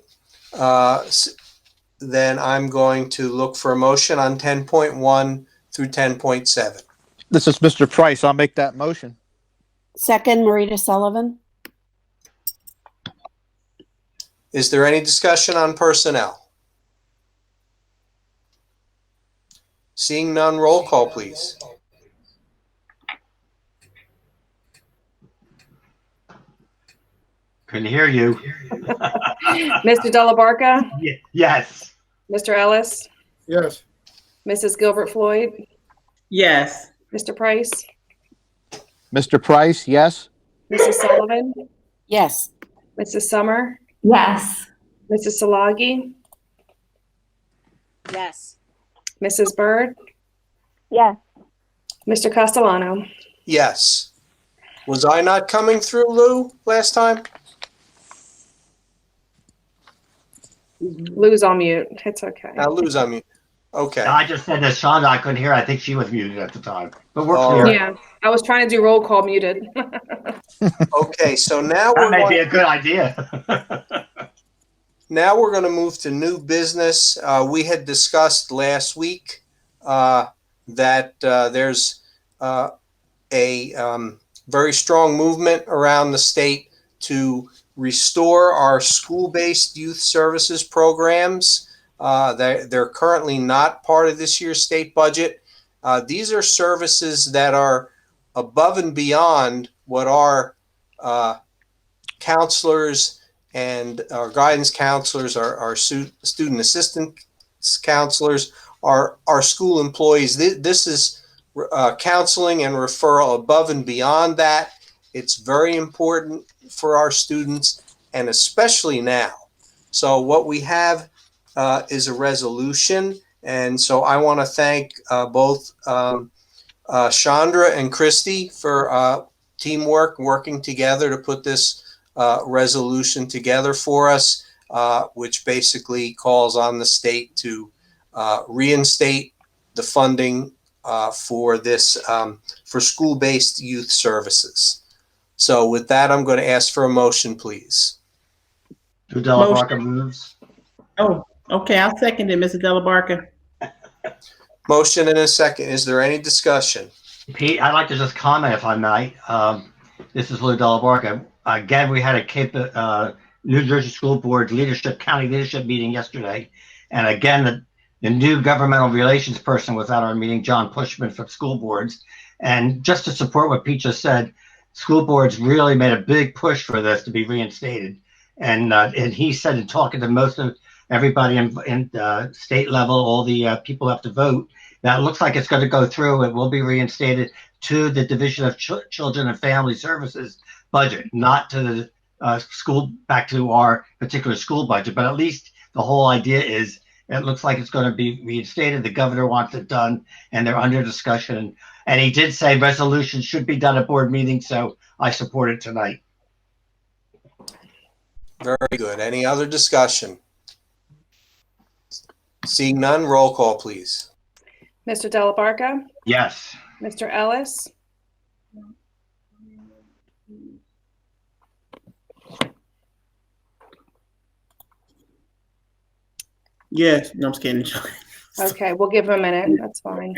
Then I'm going to look for a motion on 10.1 through 10.7. This is Mr. Price. I'll make that motion. Second, Marita Sullivan. Is there any discussion on personnel? Seeing none, roll call, please. Couldn't hear you. Mr. Delabarka, Yes. Mr. Ellis, Yes. Mrs. Gilbert Floyd, Yes. Mr. Price, Mr. Price, yes. Mrs. Sullivan, Yes. Mrs. Summer, Yes. Mrs. Salagi, Yes. Mrs. Byrd, Yes. Mr. Castellano. Yes. Was I not coming through, Lou, last time? Lou's on mute. It's okay. Now Lou's on mute. Okay. I just said that Shonda, I couldn't hear. I think she was muted at the time, but we're All clear. right. Yeah, I was trying to do roll call muted. Okay, so now That may be a good idea. Now we're going to move to new business. We had discussed last week that there's a very strong movement around the state to restore our school-based youth services programs. They're currently not part of this year's state budget. These are services that are above and beyond what our counselors and our guidance counselors, our student assistance counselors, our school employees. This is counseling and referral above and beyond that. It's very important for our students, and especially now. So what we have is a resolution, and so I want to thank both Chandra and Christy for teamwork, working together to put this resolution together for us, which basically calls on the state to reinstate the funding for this for school-based youth services. So with that, I'm going to ask for a motion, please. To Delabarka moves. Oh, okay. I'll second it, Mr. Delabarka. Motion and a second. Is there any discussion? Pete, I'd like to just comment if I might. This is Lou Delabarka. Again, we had a New Jersey School Board county leadership meeting yesterday. And again, the new governmental relations person was at our meeting, John Pushman from school boards. And just to support what Pete just said, school boards really made a big push for this to be reinstated. And he said in talking to most of everybody in state level, all the people who have to vote, that looks like it's going to go through. It will be reinstated to the Division of Children and Family Services budget, not to the school, back to our particular school budget. But at least the whole idea is it looks like it's going to be reinstated. The governor wants it done, and they're under discussion. And he did say resolutions should be done at board meetings, so I support it tonight. Very good. Any other discussion? Seeing none, roll call, please. Mr. Delabarka, Yes. Mr. Ellis, Yes. No, I'm just kidding. okay, we'll give him a minute. That's fine.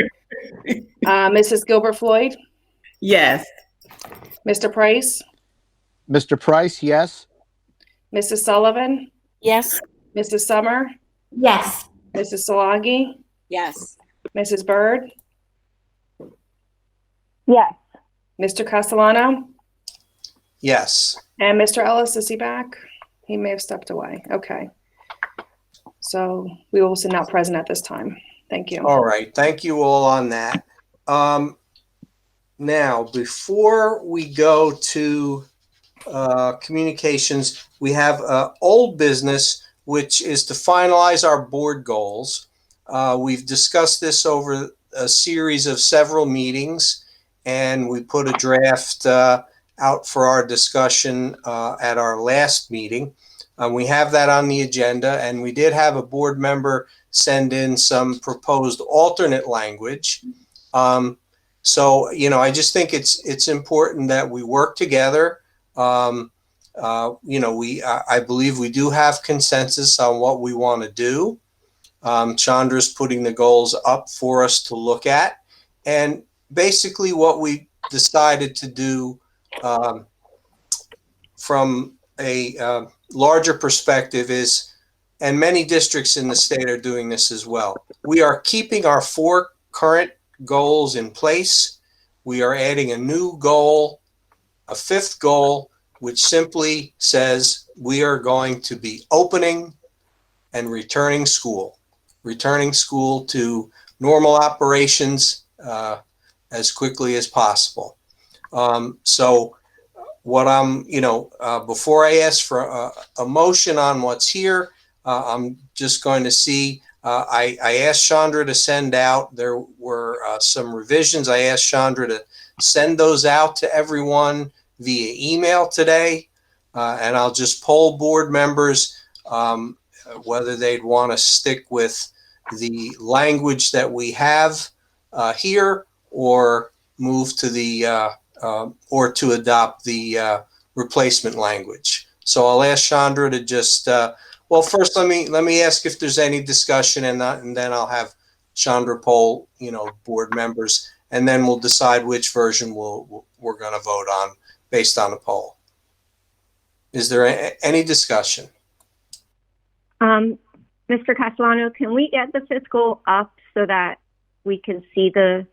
Mrs. Gilbert Floyd, Yes. Mr. Price, Mr. Price, yes. Mrs. Sullivan, Yes. Mrs. Summer, Yes. Mrs. Salagi, Yes. Mrs. Byrd, Yes. Mr. Castellano, Yes. and Mr. Ellis. Is he back? He may have stepped away. Okay. So we will also not present at this time. Thank you. All right. Thank you all on that. Now, before we go to communications, we have old business, which is to finalize our board goals. We've discussed this over a series of several meetings, and we put a draft out for our discussion at our last meeting. We have that on the agenda, and we did have a board member send in some proposed alternate language. So, you know, I just think it's important that we work together. You know, I believe we do have consensus on what we want to do. Chandra's putting the goals up for us to look at. And basically what we decided to do from a larger perspective is, and many districts in the state are doing this as well, we are keeping our 4 current goals in place. We are adding a new goal, a 5th goal, which simply says we are going to be opening and returning school to normal operations as quickly as possible. So what I'm, before I ask for a motion on what's here, I'm just going to see, I asked Chandra to send out, there were some revisions. I asked Chandra to send those out to everyone via email today. And I'll just poll board members whether they'd want to stick with the language that we have here, or move to the or to adopt the replacement language. So I'll ask Chandra to just well, first let me ask if there's any discussion, and then I'll have Chandra poll board members, and then we'll decide which version we're going to vote on based on the poll. Is there any discussion? Mr. Castellano, can we get the fiscal up so that we can see the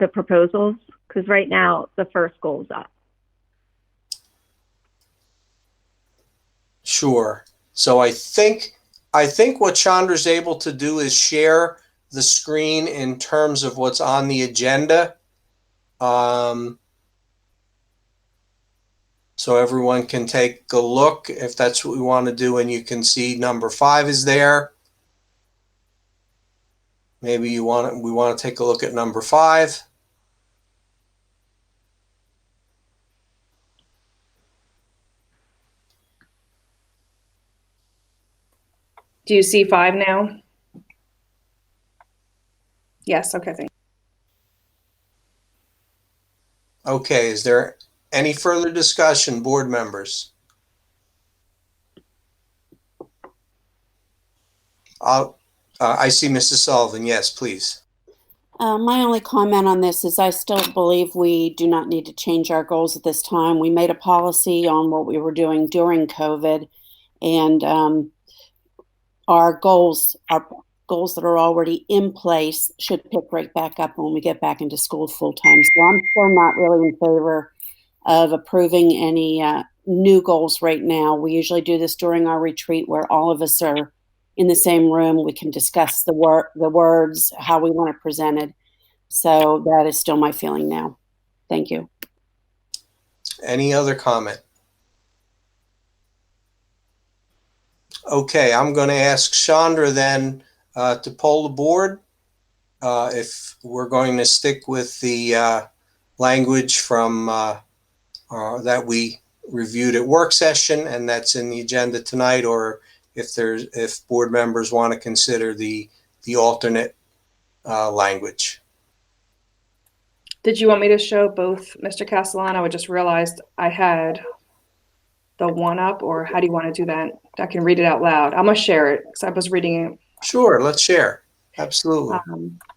proposals? Because right now the first goal is up. Sure. So I think what Chandra's able to do is share the screen in terms of what's on the agenda. So everyone can take a look if that's what we want to do, and you can see number 5 is there. Maybe we want to take a look at number 5. Do you see 5 now? Yes, okay, thank you. Okay, is there any further discussion, board members? I see Mrs. Sullivan. Yes, please. My only comment on this is I still believe we do not need to change our goals at this time. We made a policy on what we were doing during COVID, and our goals that are already in place should pick right back up when we get back into school full time. So I'm still not really in favor of approving any new goals right now. We usually do this during our retreat where all of us are in the same room. We can discuss the words, how we want it presented. So that is still my feeling now. Thank you. Any other comment? Okay, I'm going to ask Chandra then to poll the board if we're going to stick with the language from that we reviewed at work session and that's in the agenda tonight, or if board members want to consider the alternate language. Did you want me to show both, Mr. Castellano? I just realized I had the one up, or how do you want to do that? I can read it out loud. I'm going to share it because I was reading it. Sure, let's share. Absolutely.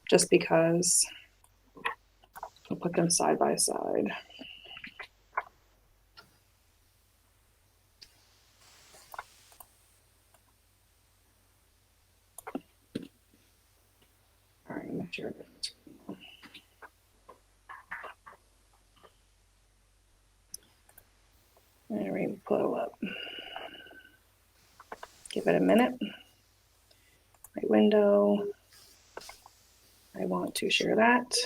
Just because I'll put them side by side. All right, make sure. All right, pull up. Give it a minute. My window. I want to share that.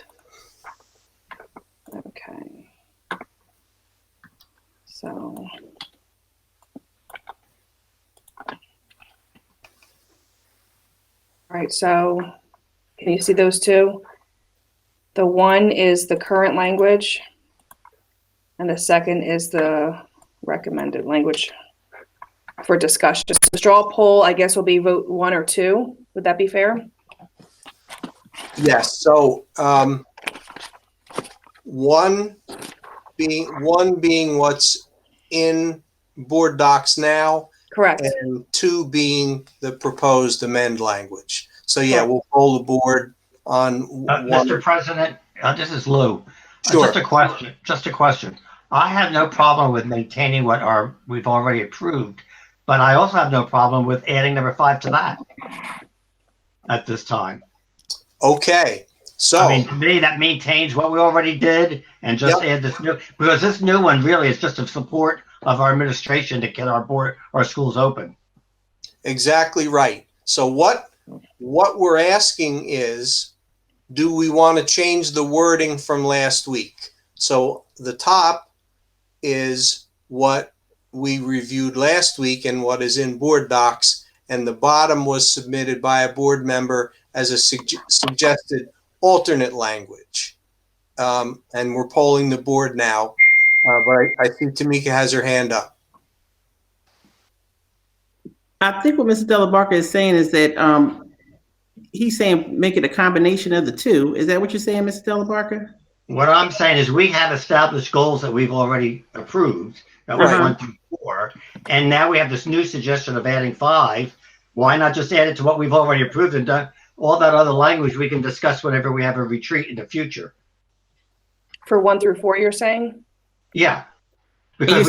Okay. So. All right, so can you see those two? The one is the current language, and the second is the recommended language for discussion. So the straw poll, I guess, will be vote 1 or 2. Would that be fair? Yes. So one being what's in board docs now. Correct. And 2 being the proposed amend language. So yeah, we'll poll the board on Mr. President, This is Lou. Sure. Just a question. I have no problem with maintaining what we've already approved, but I also have no problem with adding number 5 to that at this time. Okay. So, I mean, to me, that maintains what we already did and just add this new, because this new one really is just a support of our administration to get our schools open. exactly right. So what we're asking is, do we want to change the wording from last week? So the top is what we reviewed last week and what is in board docs, and the bottom was submitted by a board member as a suggested alternate language. And we're polling the board now, but I think Tamika has her hand up. I think what Mr. Delabarca is saying is that he's saying make it a combination of the two. Is that what you're saying, Mr. Delabarca? What I'm saying is we have established goals that we've already approved, that was 1 through 4, and now we have this new suggestion of adding 5. Why not just add it to what we've already approved and done? All that other language we can discuss whenever we have a retreat in the future. For 1 through 4, you're saying? Yeah, because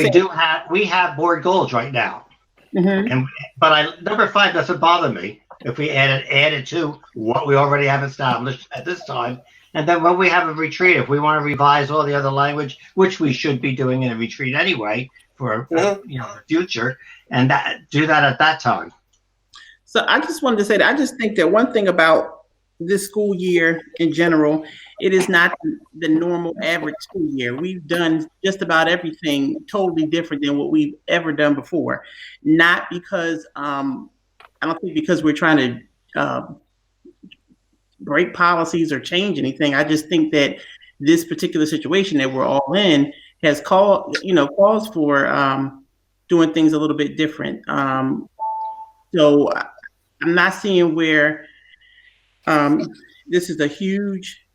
we have board goals right now. But number 5 doesn't bother me if we add it to what we already have established at this time. And then when we have a retreat, if we want to revise all the other language, which we should be doing in a retreat anyway for the future, and do that at that time. So I just wanted to say that I just think that one thing about this school year in general, it is not the normal average school year. We've done just about everything totally different than what we've ever done before. Not because, I don't think because we're trying to break policies or change anything. I just think that this particular situation that we're all in has calls for doing things a little bit different. So I'm not seeing where this is a huge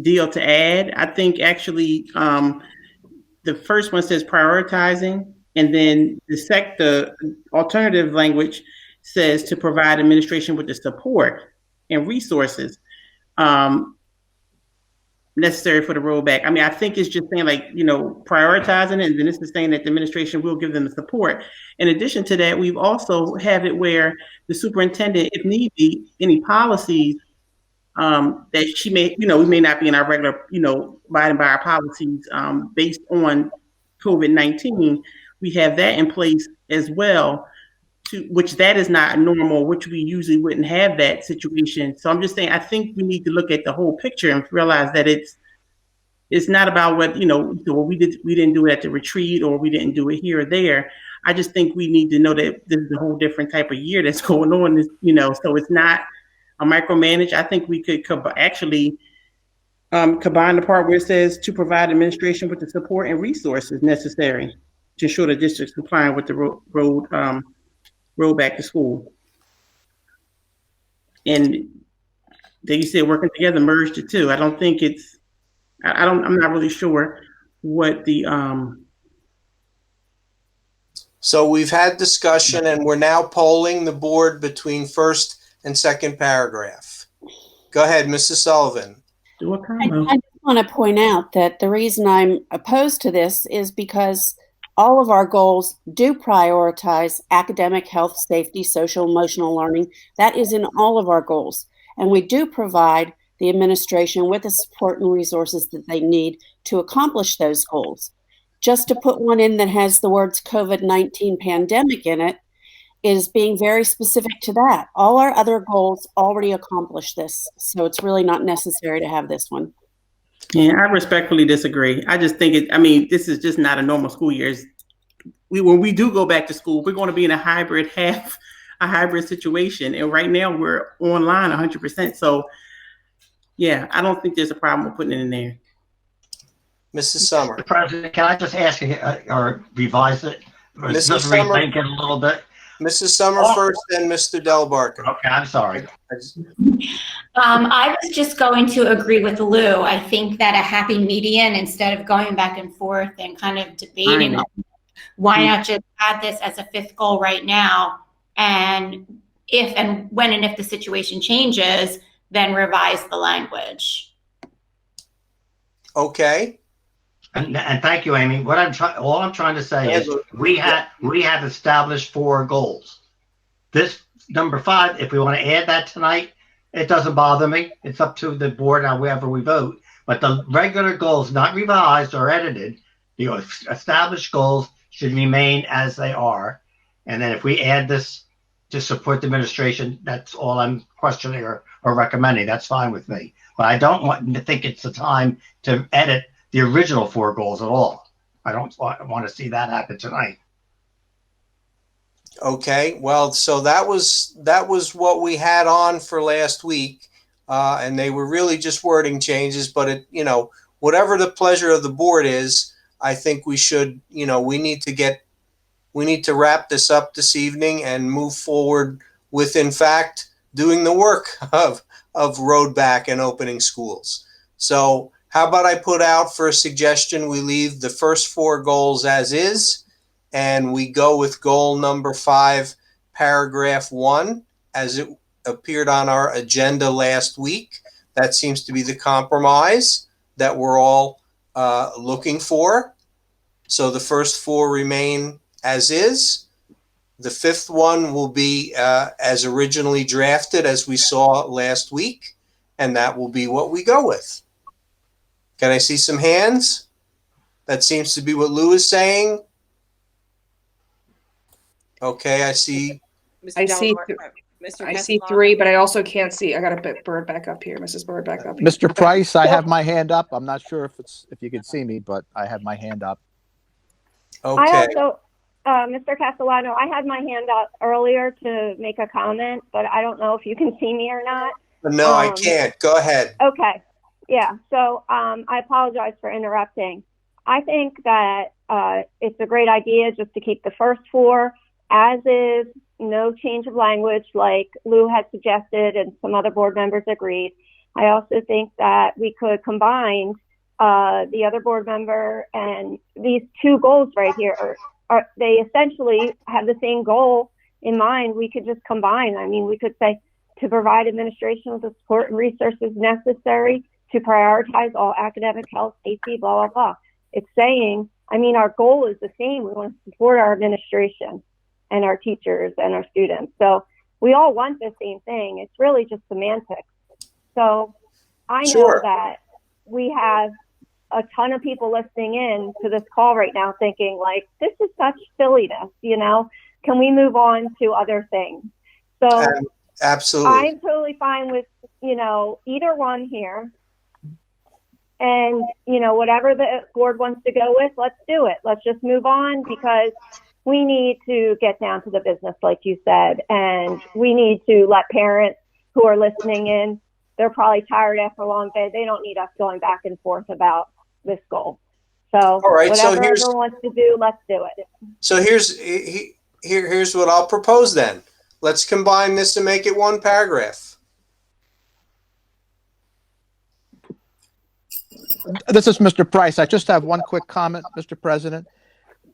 deal to add. I think actually the first one says prioritizing, and then the alternative language says to provide administration with the support and resources necessary for the rollback. I mean, I think it's just saying prioritizing it, and then this is saying that the administration will give them the support. In addition to that, we've also have it where the superintendent, if need be, any policies that she may, we may not be in our regular, abiding by our policies based on COVID-19. We have that in place as well, which that is not normal, which we usually wouldn't have that situation. So I'm just saying, I think we need to look at the whole picture and realize that it's not about what, we didn't do it at the retreat or we didn't do it here or there. I just think we need to know that this is a whole different type of year that's going on, so it's not a micromanage. I think we could actually combine the part where it says to provide administration with the support and resources necessary to ensure the district's complying with the road back to school. And they said working together, merged the two. I don't think I'm not really sure what the So we've had discussion and we're now polling the board between first and second paragraph. Go ahead, Mrs. Sullivan. I just want to point out that the reason I'm opposed to this is because all of our goals do prioritize academic, health, safety, social, emotional learning. That is in all of our goals. And we do provide the administration with the support and resources that they need to accomplish those goals. Just to put one in that has the words COVID-19 pandemic in it is being very specific to that. All our other goals already accomplish this. So it's really not necessary to have this one. Yeah, I respectfully disagree. I just think this is just not a normal school year. When we do go back to school, we're going to be in a hybrid situation. And right now we're online 100%. So yeah, I don't think there's a problem with putting it in there. Mrs. Summer. Mr. President, can I just ask or revise it? Or Mrs. just Summer. rethink it a little bit? Mrs. Summer first, then Mr. Delabarca. Okay, I'm sorry. I was just going to agree with Lou. I think that a happy median, instead of going back and forth and kind of debating, why not just add this as a 5th goal right now? And when and if the situation changes, then revise the language. Okay. And thank you, Amy. All I'm trying to say is we have established 4 goals. This number 5, if we want to add that tonight, it doesn't bother me. It's up to the board on wherever we vote. But the regular goals, not revised or edited, the established goals should remain as they are. And then if we add this to support the administration, that's all I'm questioning or recommending. That's fine with me. But I don't want to think it's the time to edit the original 4 goals at all. I don't want to see that happen tonight. Okay, well, so that was what we had on for last week, and they were really just wording changes. But it, whatever the pleasure of the board is, I think we should, we need to wrap this up this evening and move forward with, in fact, doing the work of road back and opening schools. So how about I put out for a suggestion, we leave the first 4 goals as is, and we go with goal number 5, paragraph 1, as it appeared on our agenda last week. That seems to be the compromise that we're all looking for. So the first 4 remain as is. The 5th one will be as originally drafted, as we saw last week, and that will be what we go with. Can I see some hands? That seems to be what Lou is saying. Okay, I see. I see 3, but I also can't see. I got to put Bird back up here. Mrs. Bird back up here. Mr. Price, I have my hand up. I'm not sure if you can see me, but I have my hand up. Okay. I also, Mr. Castellano, I had my hand up earlier to make a comment, but I don't know if you can see me or not. No, I can't. Go ahead. Okay. Yeah. So I apologize for interrupting. I think that it's a great idea just to keep the first 4 as is, no change of language like Lou had suggested and some other board members agreed. I also think that we could combine the other board member and these 2 goals right here are they essentially have the same goal in mind. We could just combine. I mean, we could say to provide administration with the support and resources necessary to prioritize all academic health, safety, blah, blah, blah. It's saying, I mean, our goal is the same. We want to support our administration and our teachers and our students. So we all want the same thing. It's really just semantics. So I know that we have a ton of people listening in to this call right now thinking like, this is such silliness, can we move on to other things? So absolutely. I'm totally fine with, either one here. And, whatever the board wants to go with, let's do it. Let's just move on because we need to get down to the business, like you said, and we need to let parents who are listening in, they're probably tired after a long day. They don't need us going back and forth about this goal. So all right, whatever everyone wants to do, let's do it. So here's what I'll propose then. Let's combine this and make it 1 paragraph. This is Mr. Price. I just have one quick comment, Mr. President.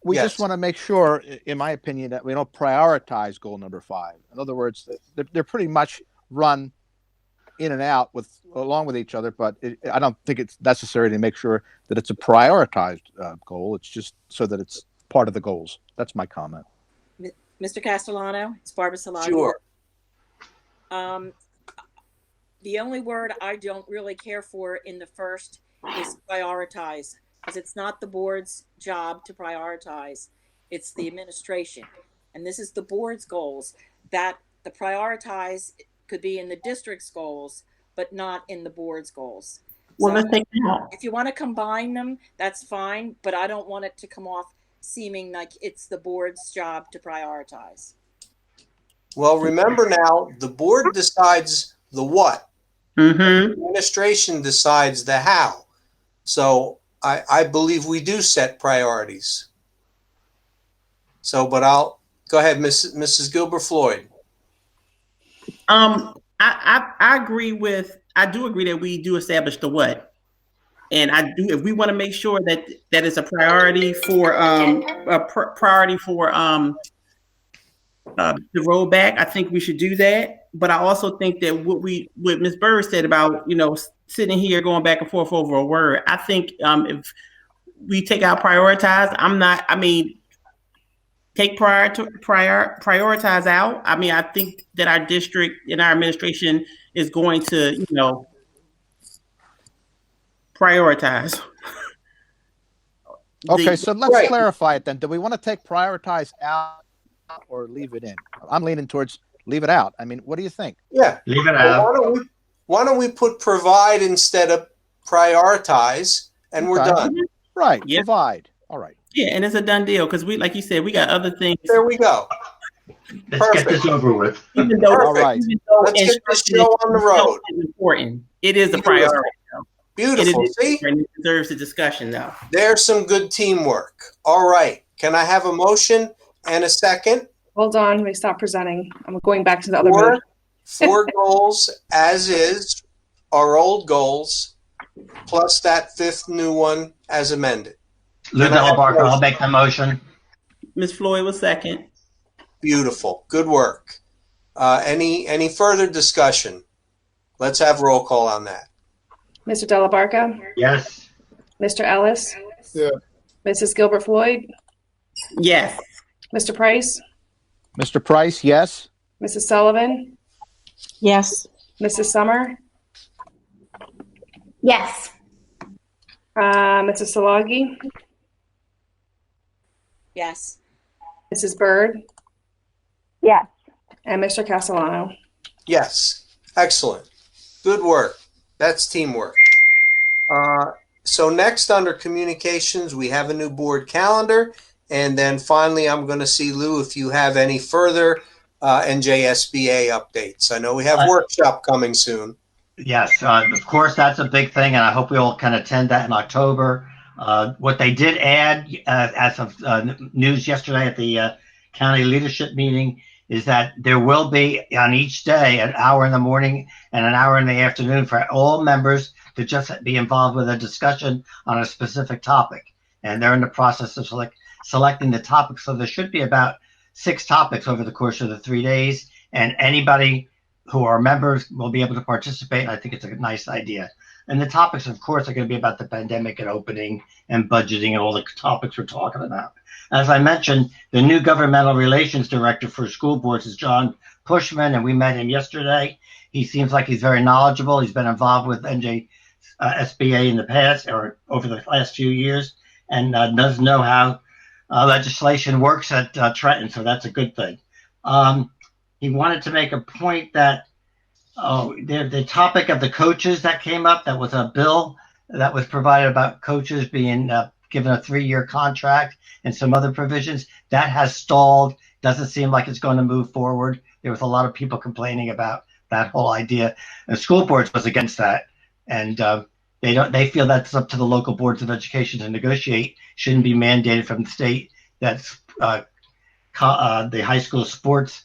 We just want to make sure, in my opinion, that we don't prioritize goal number 5. In other words, they're pretty much run in and out along with each other, but I don't think it's necessary to make sure that it's a prioritized goal. It's just so that it's part of the goals. That's my comment. Mr. Castellano, it's Barbara Salagi. Sure. The only word I don't really care for in the first is prioritize, because it's not the board's job to prioritize. It's the administration. And this is the board's goals. That the prioritize could be in the district's goals, but not in the board's goals. Well, So let's take it out. if you want to combine them, that's fine, but I don't want it to come off seeming like it's the board's job to prioritize. Well, remember now, the board decides the what. The administration decides the how. So I believe we do set priorities. So, but I'll go ahead, Mrs. Gilbert-Floyd. I do agree that we do establish the what. And I do, if we want to make sure that it's a priority for the rollback, I think we should do that. But I also think that what Ms. Bird said about, sitting here going back and forth over a word. I think if we take out prioritize, take prioritize out. I mean, I think that our district and our administration is going to, prioritize. Okay, so let's clarify it then. Do we want to take prioritize out or leave it in? I'm leaning towards leave it out. I mean, what do you think? Yeah. Leave it out. Why don't we put provide instead of prioritize, and we're done. Right. Yeah. Provide. All right. Yeah, and it's a done deal because we, like you said, we got other things. There we go. Let's get this over with. Even though, All right. Let's get this show on the road. Is important. It is a priority. Beautiful. See? It deserves a discussion now. There's some good teamwork. All right. Can I have a motion and a second? Hold on. Let me stop presenting. I'm going back to the other mode. 4 goals as is, our old goals, plus that 5th new one as amended. Lou Delabarca, I'll make the motion. Ms. Floyd was second. Beautiful. Good work. Any further discussion? Let's have roll call on that. Mr. Delabarca? Yes. Mr. Ellis? Yeah. Mrs. Gilbert Floyd? Yes. Mr. Price? Mr. Price, yes. Mrs. Sullivan? Yes. Mrs. Summer? Yes. Mrs. Salagi? Yes. Mrs. Byrd? Yes. And Mr. Castellano? Yes. Excellent. Good work. That's teamwork. So next under communications, we have a new board calendar. And then finally, I'm going to see, Lou, if you have any further NJSBA updates. I know we have workshop coming soon. Yes, of course, that's a big thing, and I hope we all can attend that in October. What they did add as of news yesterday at the county leadership meeting is that there will be on each day an hour in the morning and an hour in the afternoon for all members to just be involved with a discussion on a specific topic. And they're in the process of selecting the topics. So there should be about 6 topics over the course of the 3 days, and anybody who are members will be able to participate. I think it's a nice idea. And the topics, of course, are going to be about the pandemic and opening and budgeting and all the topics we're talking about. As I mentioned, the new governmental relations director for school boards is John Pushman, and we met him yesterday. He seems like he's very knowledgeable. He's been involved with NJSBA in the past or over the last few years, and does know how legislation works at Trenton, so that's a good thing. He wanted to make a point that the topic of the coaches that came up, that was a bill that was provided about coaches being given a 3-year contract and some other provisions, that has stalled. Doesn't seem like it's going to move forward. There was a lot of people complaining about that whole idea. And school boards was against that. And they feel that's up to the local boards of education to negotiate. Shouldn't be mandated from the state. That's the high school sports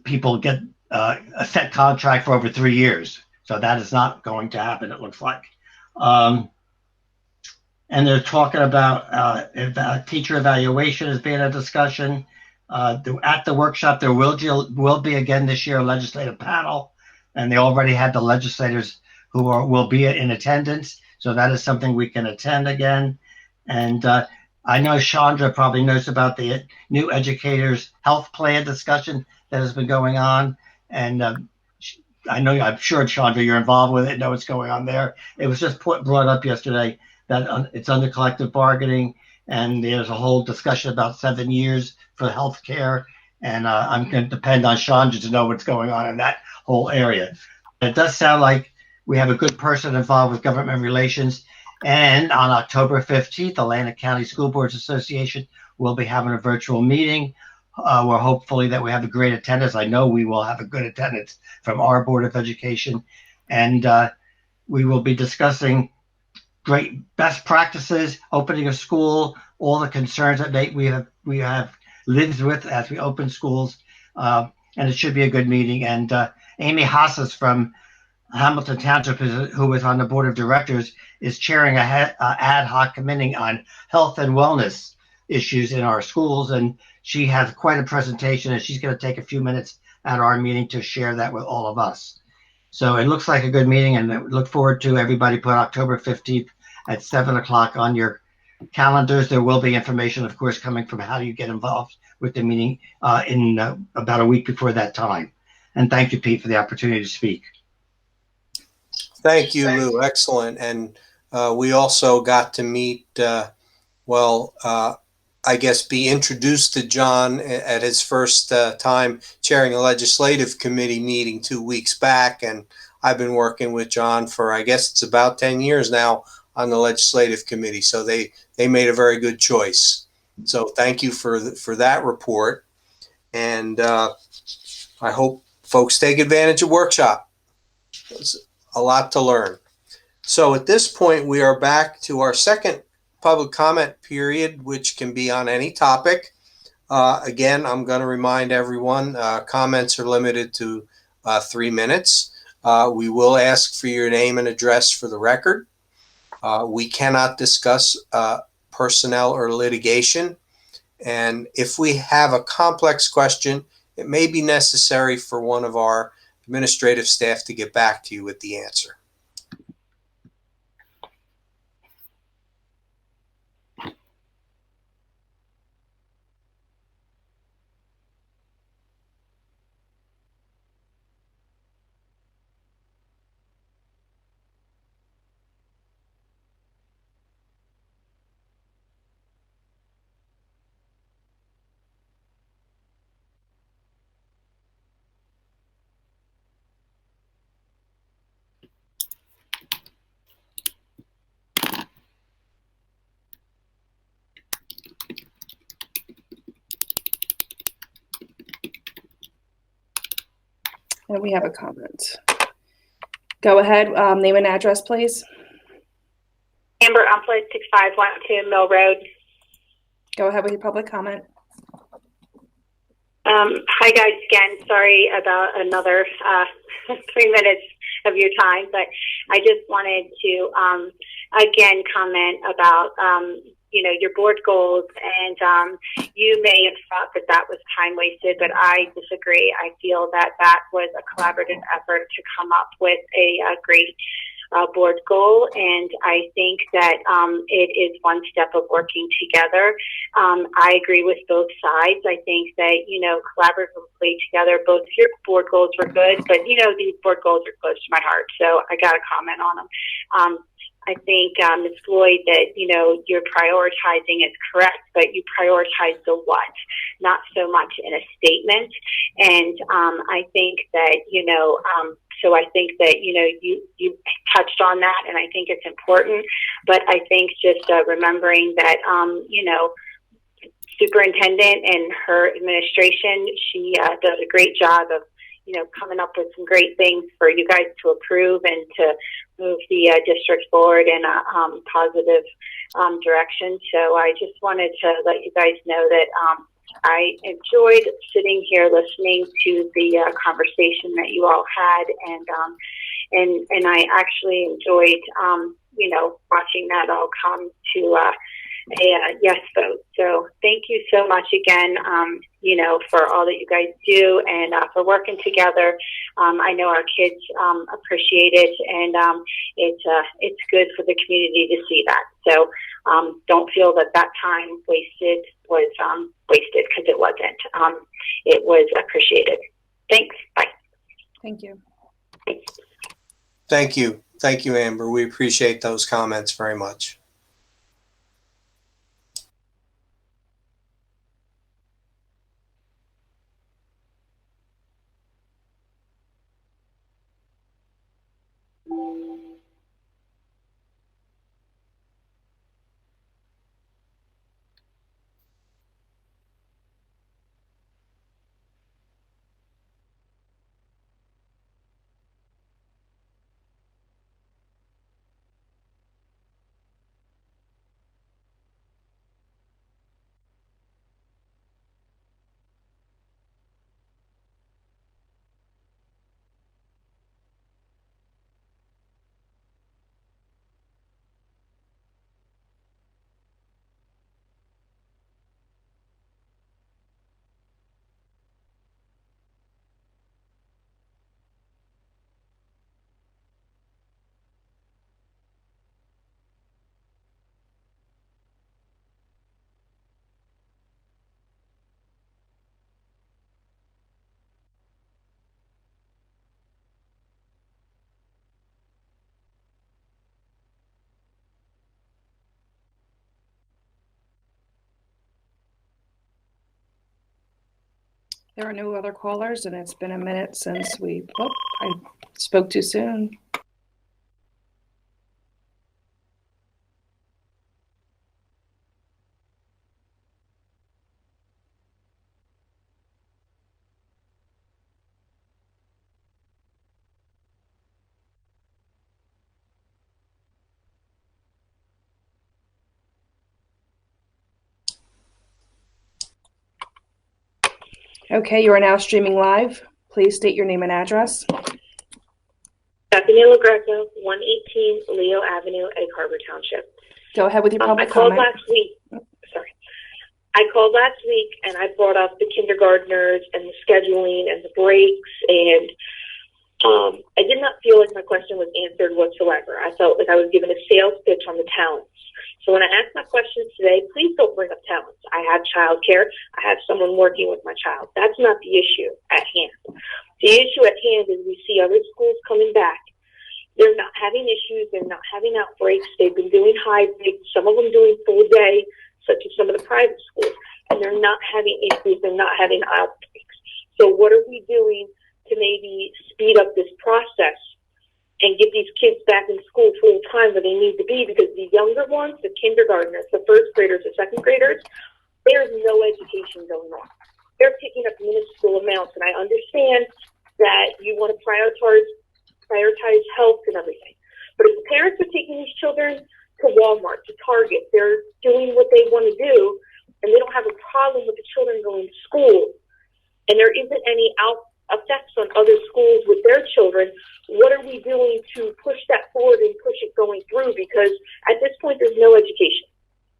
people get a set contract for over 3 years. So that is not going to happen, it looks like. And they're talking about teacher evaluation as being a discussion. At the workshop, there will be again this year a legislative panel, and they already had the legislators who will be in attendance. So that is something we can attend again. And I know Chandra probably knows about the new educators health plan discussion that has been going on. And I'm sure, Chandra, you're involved with it, know what's going on there. It was just brought up yesterday that it's under collective bargaining, and there's a whole discussion about 7 years for health care. And I'm going to depend on Chandra to know what's going on in that whole area. It does sound like we have a good person involved with government relations. And on October 15th, Atlantic County School Boards Association will be having a virtual meeting. We're hopefully that we have a great attendance. I know we will have a good attendance from our Board of Education. And we will be discussing great best practices, opening a school, all the concerns that we have lived with as we open schools. And it should be a good meeting. And Amy Hassas from Hamilton Township, who was on the board of directors, is chairing a ad hoc committee on health and wellness issues in our schools. And she has quite a presentation, and she's going to take a few minutes at our meeting to share that with all of us. So it looks like a good meeting, and I look forward to everybody put October 15th at 7 o'clock on your calendars. There will be information, of course, coming from how you get involved with the meeting in about a week before that time. And thank you, Pete, for the opportunity to speak. Thank you, Lou. Excellent. And we also got to meet, I guess, be introduced to John at his first time chairing a legislative committee meeting 2 weeks back. And I've been working with John for, I guess it's about 10 years now on the legislative committee. So they made a very good choice. So thank you for that report. And I hope folks take advantage of workshop. It's a lot to learn. So at this point, we are back to our second public comment period, which can be on any topic. Again, I'm going to remind everyone, comments are limited to 3 minutes. We will ask for your name and address for the record. We cannot discuss personnel or litigation. And if we have a complex question, it may be necessary for one of our administrative staff to get back to you with the answer. And we have a comment. Go ahead, name and address, please. Amber Uplet, 6512 Mill Road. Go ahead with your public comment. Hi guys, again, sorry about another 3 minutes of your time, but I just wanted to again comment about your board goals, and you may have thought that was time wasted, but I disagree. I feel that was a collaborative effort to come up with a great board goal, and I think that it is one step of working together. I agree with both sides. I think that, collaboratively together, both your board goals were good, but, these board goals are close to my heart, so I got to comment on them. I think, Ms. Floyd, that, you're prioritizing is correct, but you prioritize the what, not so much in a statement. And I think that, so I think that, you touched on that, and I think it's important. But I think just remembering that, superintendent and her administration, she does a great job of, coming up with some great things for you guys to approve and to move the district forward in a positive direction. So I just wanted to let you guys know that I enjoyed sitting here listening to the conversation that you all had, and I actually enjoyed watching that all come to a yes vote. So thank you so much again, for all that you guys do and for working together. I know our kids appreciate it, and it's good for the community to see that. So don't feel that time wasted was wasted, because it wasn't. It was appreciated. Thanks. Bye. Thank you. Thank you. Thank you, Amber. We appreciate those comments very much. There are no other callers, and it's been a minute since I spoke too soon. Okay, you are now streaming live. Please state your name and address. Stephanie LaGreca, 118 Leo Avenue, Egg Harbor Township. Go ahead with your public I called comment. last week. Sorry. I called last week and I brought up the kindergartners and the scheduling and the breaks, and I did not feel like my question was answered whatsoever. I felt like I was given a sales pitch on the talents. So when I ask my questions today, please don't bring up talents. I have childcare. I have someone working with my child. That's not the issue at hand. The issue at hand is we see other schools coming back. They're not having issues. They're not having outbreaks. They've been doing hybrid, some of them doing full day, such as some of the private schools, and they're not having issues. They're not having outbreaks. So what are we doing to maybe speed up this process and get these kids back in school full time where they need to be? Because the younger ones, the kindergartners, the first graders, the second graders, there's no education going on. They're picking up minuscule amounts, and I understand that you want to prioritize health and everything. But if the parents are taking these children to Walmart, to Target, they're doing what they want to do, and they don't have a problem with the children going to school, and there isn't any effects on other schools with their children, what are we doing to push that forward and push it going through? Because at this point, there's no education.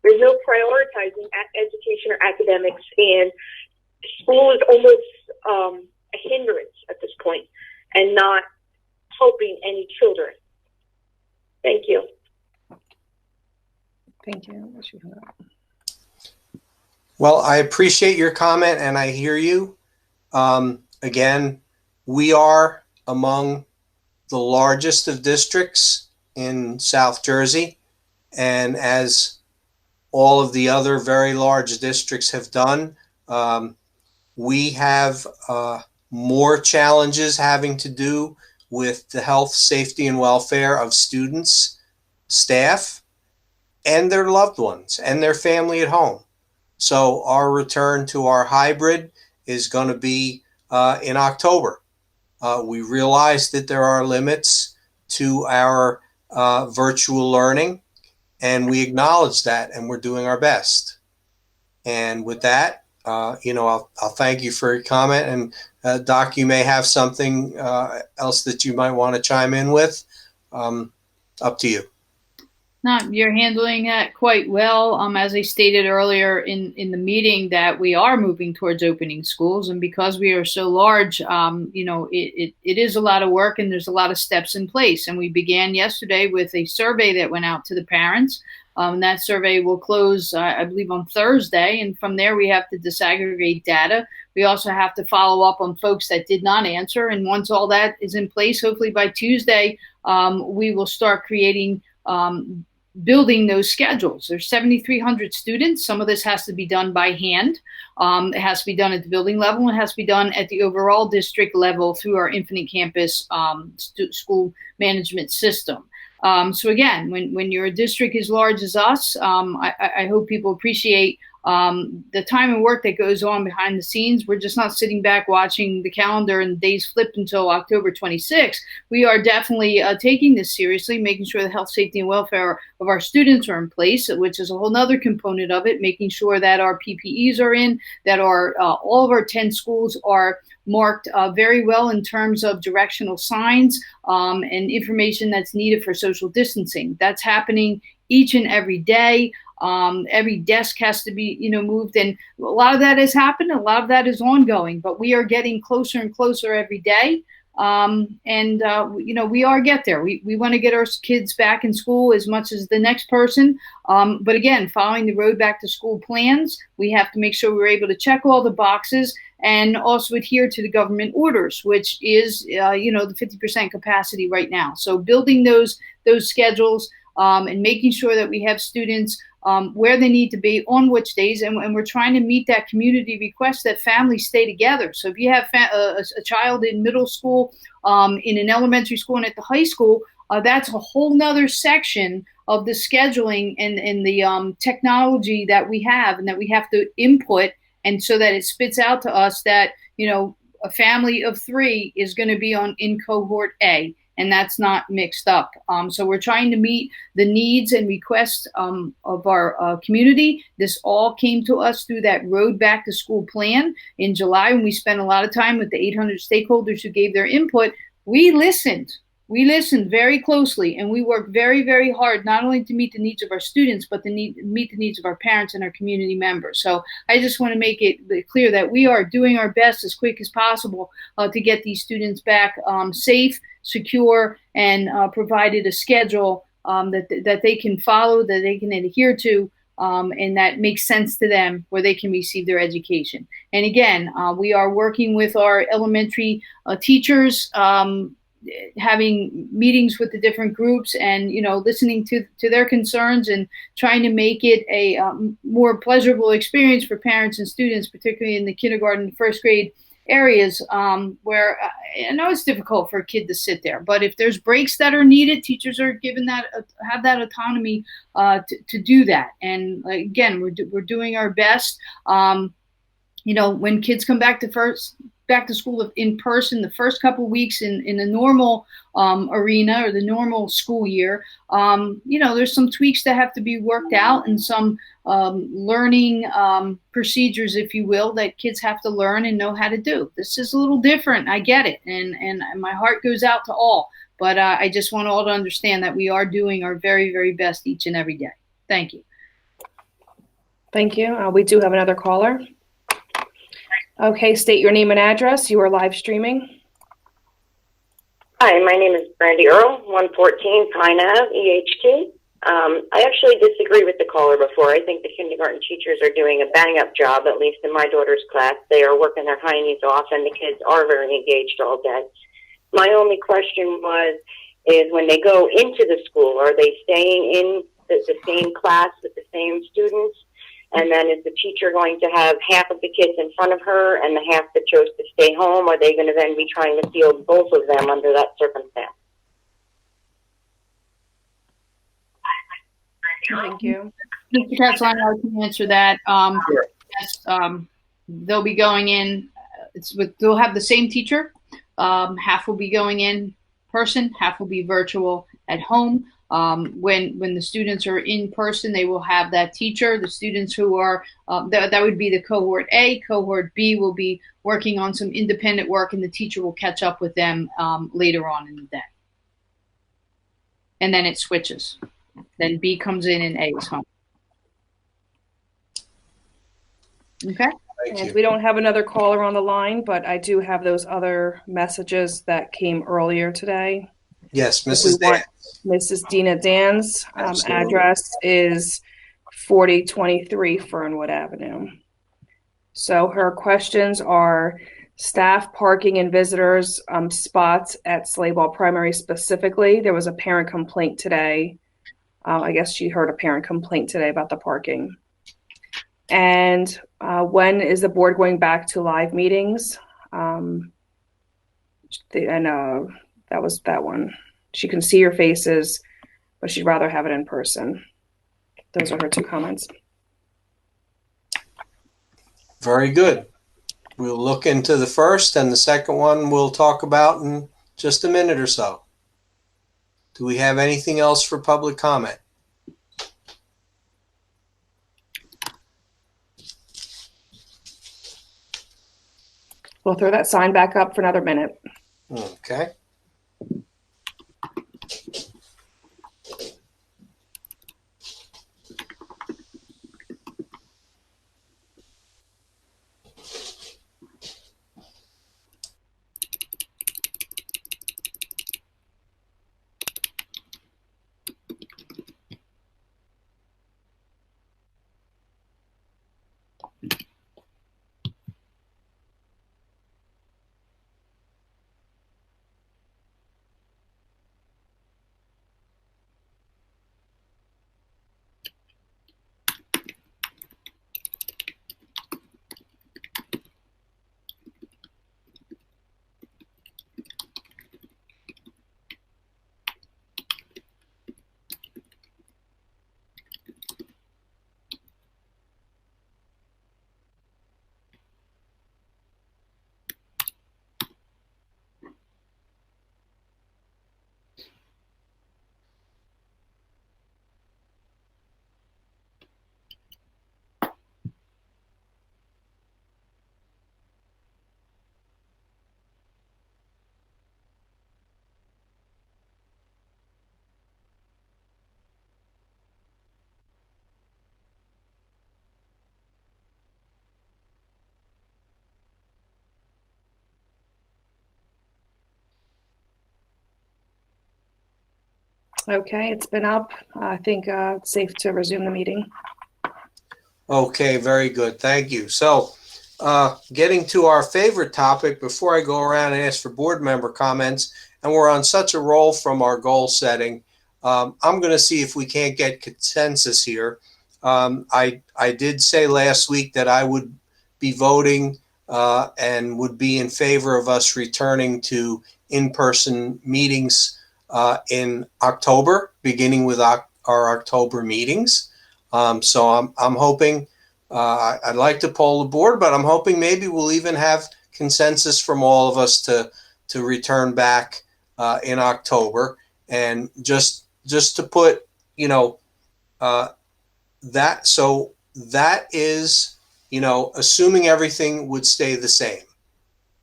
There's no prioritizing education or academics, and school is almost a hindrance at this point and not helping any children. Thank you. Thank you. Well, I appreciate your comment and I hear you. Again, we are among the largest of districts in South Jersey. And as all of the other very large districts have done, we have more challenges having to do with the health, safety, and welfare of students, staff, and their loved ones and their family at home. So our return to our hybrid is going to be in October. We realize that there are limits to our virtual learning, and we acknowledge that, and we're doing our best. And with that, I'll thank you for your comment. And Doc, you may have something else that you might want to chime in with. Up to you. No, you're handling that quite well. As I stated earlier in the meeting, that we are moving towards opening schools, and because we are so large, it is a lot of work, and there's a lot of steps in place. And we began yesterday with a survey that went out to the parents. That survey will close, I believe, on Thursday, and from there we have to disaggregate data. We also have to follow up on folks that did not answer, and once all that is in place, hopefully by Tuesday, we will start creating building those schedules. There's 7,300 students. Some of this has to be done by hand. It has to be done at the building level. It has to be done at the overall district level through our Infinite Campus school management system. So again, when you're a district as large as us, I hope people appreciate the time and work that goes on behind the scenes. We're just not sitting back watching the calendar and days flipped until October 26th. We are definitely taking this seriously, making sure the health, safety, and welfare of our students are in place, which is a whole other component of it, making sure that our PPEs are in, that our all of our 10 schools are marked very well in terms of directional signs and information that's needed for social distancing. That's happening each and every day. Every desk has to be, moved, and a lot of that has happened. A lot of that is ongoing, but we are getting closer and closer every day. We are get there. We want to get our kids back in school as much as the next person. But again, following the road back to school plans, we have to make sure we're able to check all the boxes and also adhere to the government orders, which is, the 50% capacity right now. So building those schedules, and making sure that we have students where they need to be on which days, and we're trying to meet that community request that families stay together. So if you have a child in middle school, in an elementary school, and at the high school, that's a whole nother section of the scheduling and the technology that we have and that we have to input, and so that it spits out to us that, a family of 3 is going to be in cohort A, and that's not mixed up. So we're trying to meet the needs and requests of our community. This all came to us through that Road Back to School plan in July, when we spent a lot of time with the 800 stakeholders who gave their input. We listened. We listened very closely, and we worked very, very hard, not only to meet the needs of our students, but to meet the needs of our parents and our community members. So I just want to make it clear that we are doing our best as quick as possible to get these students back safe, secure, and provided a schedule that they can follow, that they can adhere to, and that makes sense to them, where they can receive their education. And again, we are working with our elementary teachers, having meetings with the different groups, and listening to their concerns, and trying to make it a more pleasurable experience for parents and students, particularly in the kindergarten and first grade areas, where I know it's difficult for a kid to sit there, but if there's breaks that are needed, teachers are given have that autonomy to do that. And again, we're doing our best. When kids come back to school in person, the first couple of weeks in the normal arena or the normal school year, there's some tweaks that have to be worked out, and some learning procedures, if you will, that kids have to learn and know how to do. This is a little different. I get it. And my heart goes out to all. But I just want all to understand that we are doing our very, very best each and every day. Thank you. Thank you. We do have another caller. Okay, state your name and address. You are live streaming. Hi, my name is Brandy Earl, 114 Pine Ave, EHT. I actually disagree with the caller before. I think the kindergarten teachers are doing a bang-up job, at least in my daughter's class. They are working their hinds off, and the kids are very engaged all day. My only question is when they go into the school, are they staying in the same class with the same students? And then is the teacher going to have half of the kids in front of her and the half that chose to stay home? Are they going to then be trying to field both of them under that circumstance? Thank you. Mr. Castellano, I can answer that. Sure. Yes, they'll be going in. They'll have the same teacher. Half will be going in person, half will be virtual at home. When the students are in person, they will have that teacher. The students who are that would be the cohort A. Cohort B will be working on some independent work, and the teacher will catch up with them later on in the day. And then it switches. Then B comes in and A is home. Okay. And we don't have another caller on the line, but I do have those other messages that came earlier today. Yes, Mrs. Dan. Mrs. Dina Dan's Absolutely. address is 4023 Fernwood Avenue. So her questions are staff parking and visitors spots at Slayball Primary specifically. There was a parent complaint today. I guess she heard a parent complaint today about the parking. And when is the board going back to live meetings? And that was that one. She can see your faces, but she'd rather have it in person. Those are her two comments. Very good. We'll look into the first, and the second one we'll talk about in just a minute or so. Do we have anything else for public comment? We'll throw that sign back up for another minute. Okay. Okay, it's been up. I think it's safe to resume the meeting. Okay, very good. Thank you. So, getting to our favorite topic before I go around and ask for board member comments, and we're on such a roll from our goal setting, I'm going to see if we can't get consensus here. I did say last week that I would be voting and would be in favor of us returning to in-person meetings in October, beginning with our October meetings. So I'm hoping, I'd like to poll the board, but I'm hoping maybe we'll even have consensus from all of us to return back in October. And just to put, that, so that is, assuming everything would stay the same,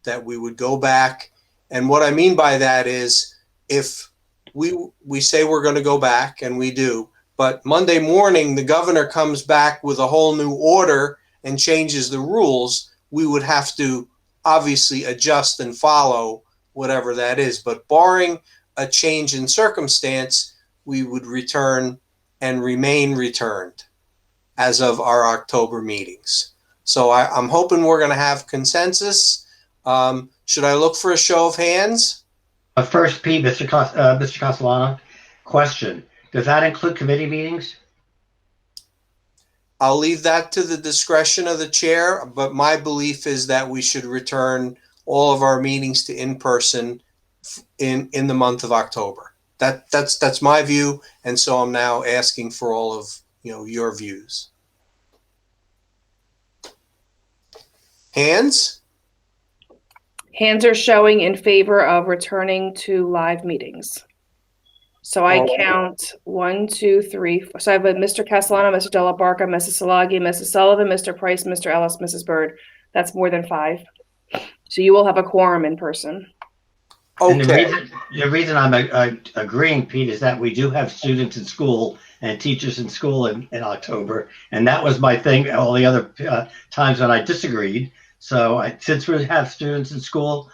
that we would go back. And what I mean by that is if we say we're going to go back, and we do, but Monday morning, the governor comes back with a whole new order and changes the rules, we would have to obviously adjust and follow whatever that is. But barring a change in circumstance, we would return and remain returned as of our October meetings. So I'm hoping we're going to have consensus. Should I look for a show of hands? First, Pete, Mr. Castellano, question. Does that include committee meetings? I'll leave that to the discretion of the chair, but my belief is that we should return all of our meetings to in-person in the month of October. That's my view, and so I'm now asking for all of your views. Hands? Hands are showing in favor of returning to live meetings. So I count 1, 2, 3. So I have Mr. Castellano, Mr. Della Barca, Mrs. Salagi, Mrs. Sullivan, Mr. Price, Mr. Ellis, Mrs. Byrd. That's more than 5. So you will have a quorum in person. Okay. And the reason I'm agreeing, Pete, is that we do have students in school and teachers in school in October. And that was my thing all the other times when I disagreed. So since we have students in school,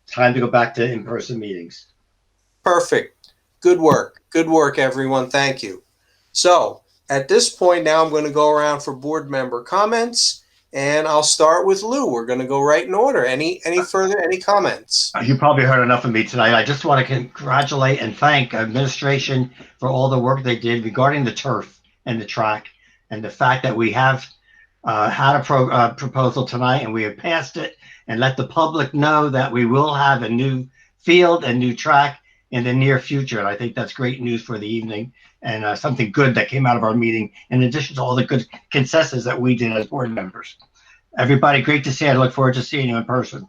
time to go back to in-person meetings. Perfect. Good work. Good work, everyone. Thank you. So at this point now, I'm going to go around for board member comments, and I'll start with Lou. We're going to go right in order. Any comments? You probably heard enough of me tonight. I just want to congratulate and thank administration for all the work they did regarding the turf and the track, and the fact that we have had a proposal tonight and we have passed it, and let the public know that we will have a new field and new track in the near future. And I think that's great news for the evening, and something good that came out of our meeting, in addition to all the good consensus that we did as board members. Everybody, great to see you. I look forward to seeing you in person.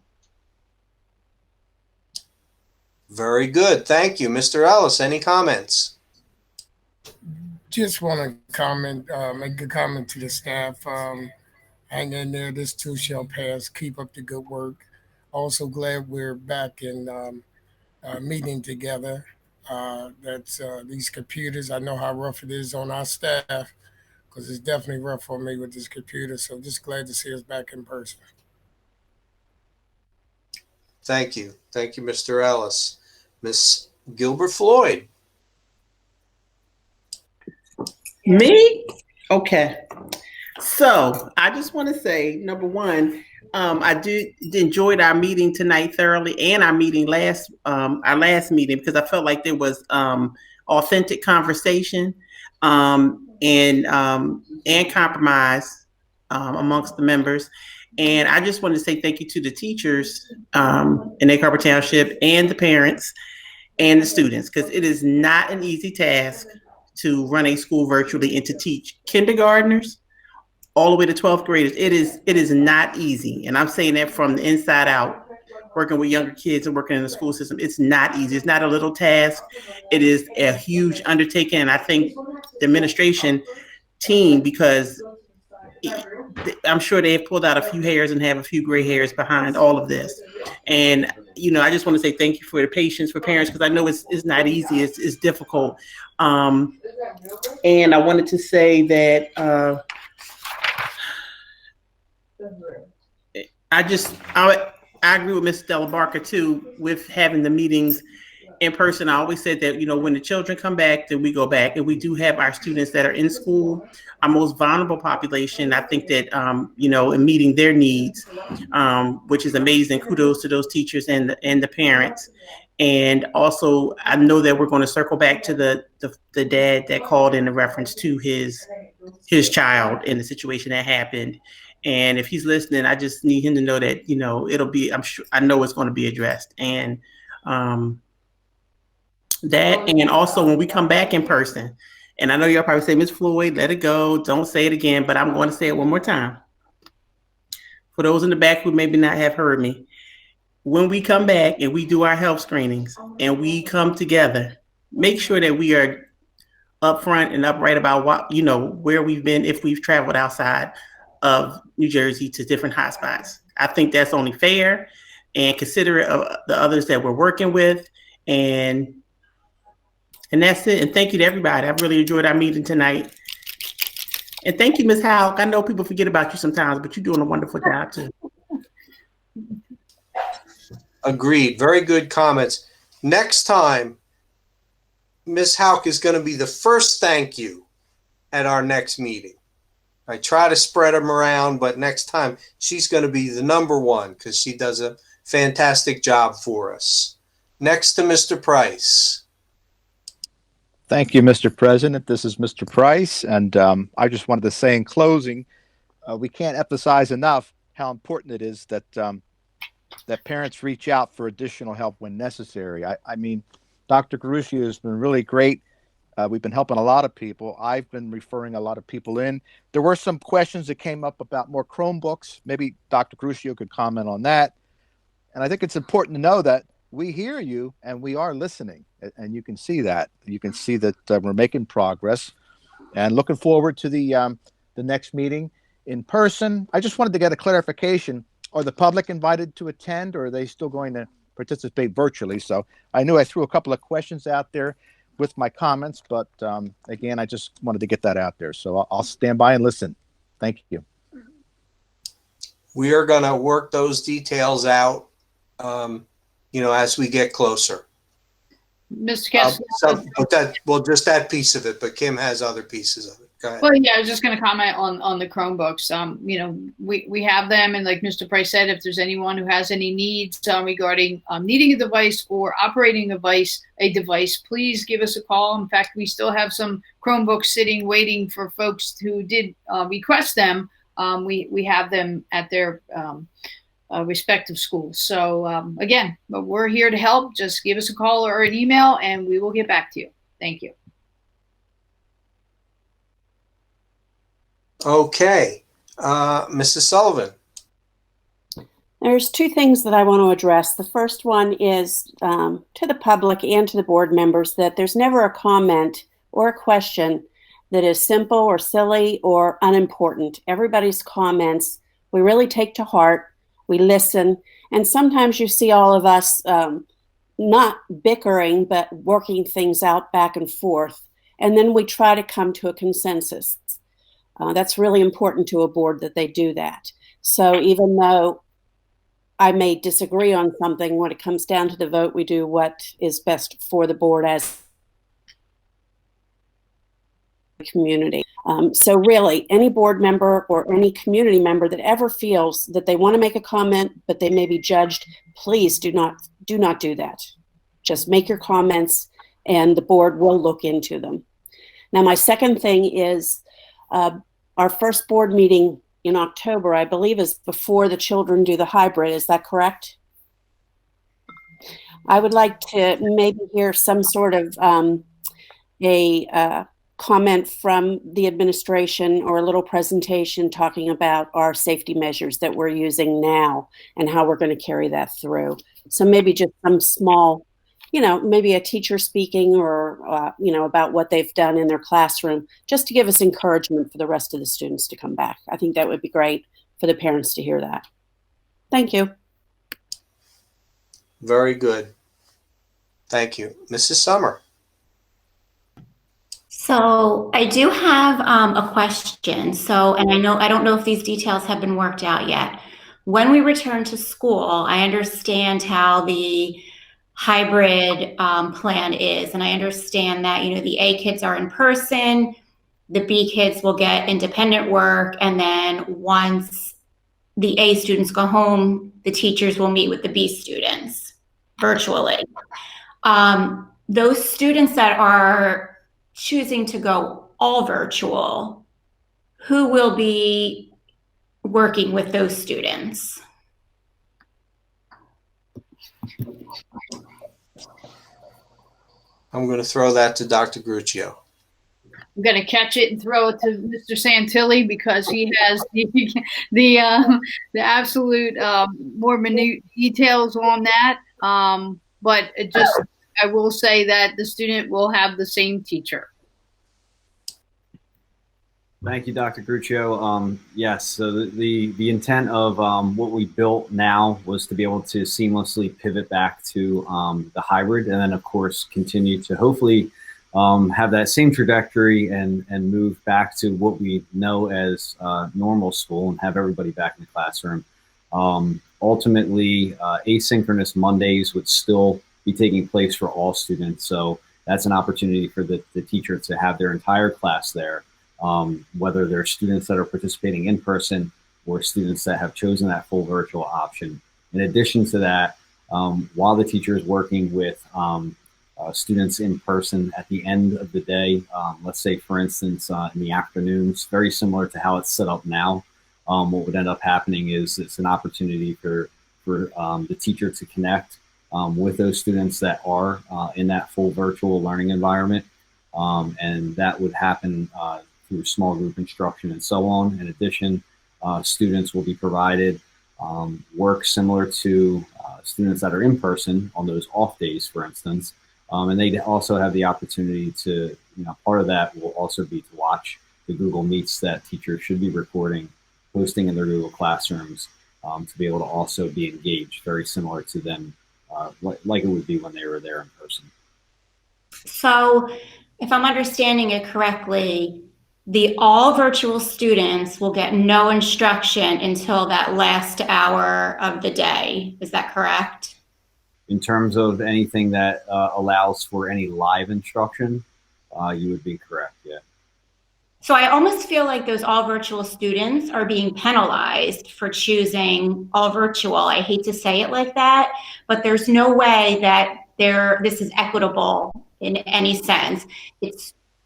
Very good. Thank you. Mr. Ellis, any comments? Just want to comment, make a comment to the staff. Hang in there. This too shall pass. Keep up the good work. Also glad we're back in meeting together. That's these computers. I know how rough it is on our staff, because it's definitely rough for me with this computer. So just glad to see us back in person. Thank you. Thank you, Mr. Ellis. Miss Gilbert Floyd. Me? Okay. So I just want to say, number one, I did enjoyed our meeting tonight thoroughly, and our last meeting, because I felt like there was authentic conversation and compromise amongst the members. And I just want to say thank you to the teachers in Egg Harbor Township, and the parents and the students, because it is not an easy task to run a school virtually and to teach kindergartners all the way to 12th graders. It is not easy. And I'm saying that from the inside out, working with younger kids and working in the school system. It's not easy. It's not a little task. It is a huge undertaking. And I think the administration team, because I'm sure they've pulled out a few hairs and have a few gray hairs behind all of this. And, I just want to say thank you for the patience for parents, because I know it's not easy. It's difficult. And I wanted to say that I agree with Ms. Della Barca too, with having the meetings in person. I always said that, when the children come back, then we go back, and we do have our students that are in school, our most vulnerable population. I think that, in meeting their needs, which is amazing. Kudos to those teachers and the parents. And also, I know that we're going to circle back to the dad that called in reference to his child and the situation that happened. And if he's listening, I just need him to know that, I know it's going to be addressed. And that, and also when we come back in person, and I know y'all probably say, Ms. Floyd, let it go, don't say it again, but I'm going to say it one more time. For those in the back who maybe not have heard me, when we come back and we do our health screenings and we come together, make sure that we are upfront and upright about what, where we've been, if we've traveled outside of New Jersey to different hotspots. I think that's only fair, and considerate of the others that we're working with. And that's it. And thank you to everybody. I've really enjoyed our meeting tonight. And thank you, Ms. Houck. I know people forget about you sometimes, but you're doing a wonderful job too. Agreed. Very good comments. Next time, Ms. Houck is going to be the first thank you at our next meeting. I try to spread them around, but next time she's going to be the number one because she does a fantastic job for us. Next to Mr. Price. Thank you, Mr. President. This is Mr. Price, and I just wanted to say in closing, we can't emphasize enough how important it is that that parents reach out for additional help when necessary. I mean, Dr. Garuccio has been really great. We've been helping a lot of people. I've been referring a lot of people in. There were some questions that came up about more Chromebooks. Maybe Dr. Garuccio could comment on that. And I think it's important to know that we hear you and we are listening. And you can see that. You can see that we're making progress. And looking forward to the next meeting in person. I just wanted to get a clarification. Are the public invited to attend, or are they still going to participate virtually? So I knew I threw a couple of questions out there with my comments, but again, I just wanted to get that out there. So I'll stand by and listen. Thank you. We are going to work those details out, as we get closer. Mr. Castellano. Just that piece of it, but Kim has other pieces of it. Go ahead. Well, yeah, I was just going to comment on the Chromebooks. We have them, and like Mr. Price said, if there's anyone who has any needs regarding needing a device or operating a device, please give us a call. In fact, we still have some Chromebooks sitting waiting for folks who did request them. We have them at their respective schools. So again, but we're here to help. Just give us a call or an email, and we will get back to you. Thank you. Okay. Mrs. Sullivan. There's two things that I want to address. The first one is to the public and to the board members that there's never a comment or a question that is simple or silly or unimportant. Everybody's comments we really take to heart. We listen. And sometimes you see all of us not bickering, but working things out back and forth. And then we try to come to a consensus. That's really important to a board that they do that. So even though I may disagree on something, when it comes down to the vote, we do what is best for the board as a community. So really, any board member or any community member that ever feels that they want to make a comment, but they may be judged, please do not do that. Just make your comments and the board will look into them. Now, my second thing is, our first board meeting in October, I believe, is before the children do the hybrid. Is that correct? I would like to maybe hear some sort of a comment from the administration or a little presentation talking about our safety measures that we're using now and how we're going to carry that through. So maybe just some small, maybe a teacher speaking or, about what they've done in their classroom, just to give us encouragement for the rest of the students to come back. I think that would be great for the parents to hear that. Thank you. Very good. Thank you. Mrs. Summer. So I do have a question. And I don't know if these details have been worked out yet. When we return to school, I understand how the hybrid plan is. And I understand that, the A kids are in person, the B kids will get independent work, and then once the A students go home, the teachers will meet with the B students virtually. Those students that are choosing to go all virtual, who will be working with those students? I'm going to throw that to Dr. Gruccio. I'm going to catch it and throw it to Mr. Santilli because he has the absolute more minute details on that. But I will say that the student will have the same teacher. Thank you, Dr. Gruccio. Yes, so the intent of what we built now was to be able to seamlessly pivot back to the hybrid, and then of course continue to hopefully have that same trajectory and move back to what we know as normal school and have everybody back in the classroom. Ultimately, asynchronous Mondays would still be taking place for all students, so that's an opportunity for the teacher to have their entire class there. Whether they're students that are participating in person or students that have chosen that full virtual option. In addition to that, while the teacher is working with students in person at the end of the day, let's say, for instance, in the afternoons, very similar to how it's set up now, what would end up happening is it's an opportunity for the teacher to connect with those students that are in that full virtual learning environment. And that would happen through small group instruction and so on. In addition, students will be provided work similar to students that are in person on those off days, for instance. And they also have the opportunity to, part of that will also be to watch the Google Meets that teachers should be recording, posting in their Google Classrooms to be able to also be engaged, very similar to them, like it would be when they were there in person. So if I'm understanding it correctly, the all virtual students will get no instruction until that last hour of the day. Is that correct? In terms of anything that allows for any live instruction, you would be correct, yeah. So I almost feel like those all virtual students are being penalized for choosing all virtual. I hate to say it like that, but there's no way that this is equitable in any sense.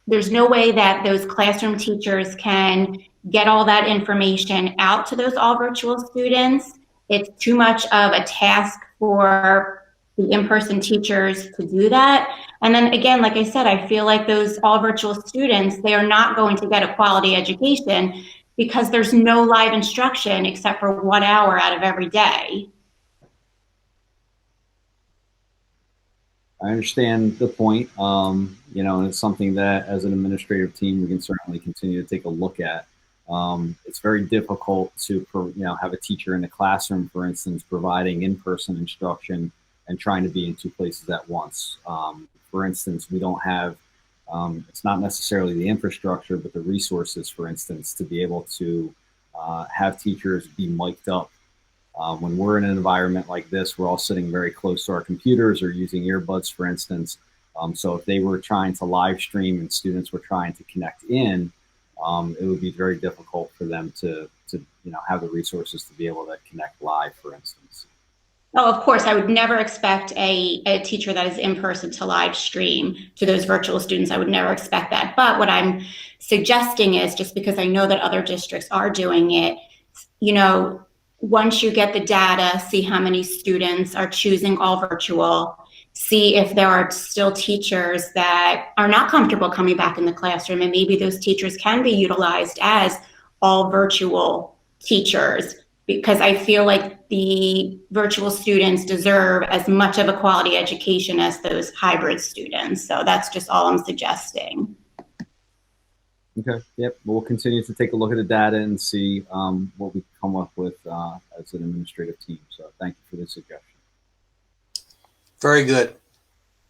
There's no way that those classroom teachers can get all that information out to those all virtual students. It's too much of a task for the in-person teachers to do that. And then again, like I said, I feel like those all virtual students, they are not going to get a quality education because there's no live instruction except for 1 hour out of every day. I understand the point, and it's something that as an administrative team, we can certainly continue to take a look at. It's very difficult to, have a teacher in the classroom, for instance, providing in-person instruction and trying to be in two places at once. For instance, we don't have, it's not necessarily the infrastructure, but the resources, for instance, to be able to have teachers be mic'd up. When we're in an environment like this, we're all sitting very close to our computers or using earbuds, for instance. So if they were trying to live stream and students were trying to connect in, it would be very difficult for them to have the resources to be able to connect live, for instance. Oh, of course, I would never expect a teacher that is in person to live stream to those virtual students. I would never expect that. But what I'm suggesting is, just because I know that other districts are doing it, once you get the data, see how many students are choosing all virtual, see if there are still teachers that are not comfortable coming back in the classroom, and maybe those teachers can be utilized as all virtual teachers, because I feel like the virtual students deserve as much of a quality education as those hybrid students. So that's just all I'm suggesting. Okay, yep, we'll continue to take a look at the data and see what we come up with as an administrative team. So thank you for the suggestion. Very good.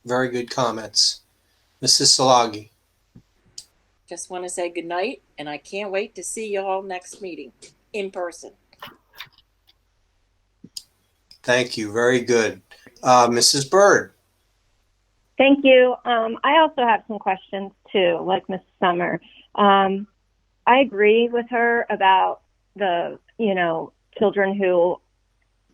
Very good comments. Mrs. Salagi. Just want to say good night, and I can't wait to see you all next meeting in person. Thank you. Very good. Mrs. Bird. Thank you. I also have some questions too, like Ms. Summer. I agree with her about the, children who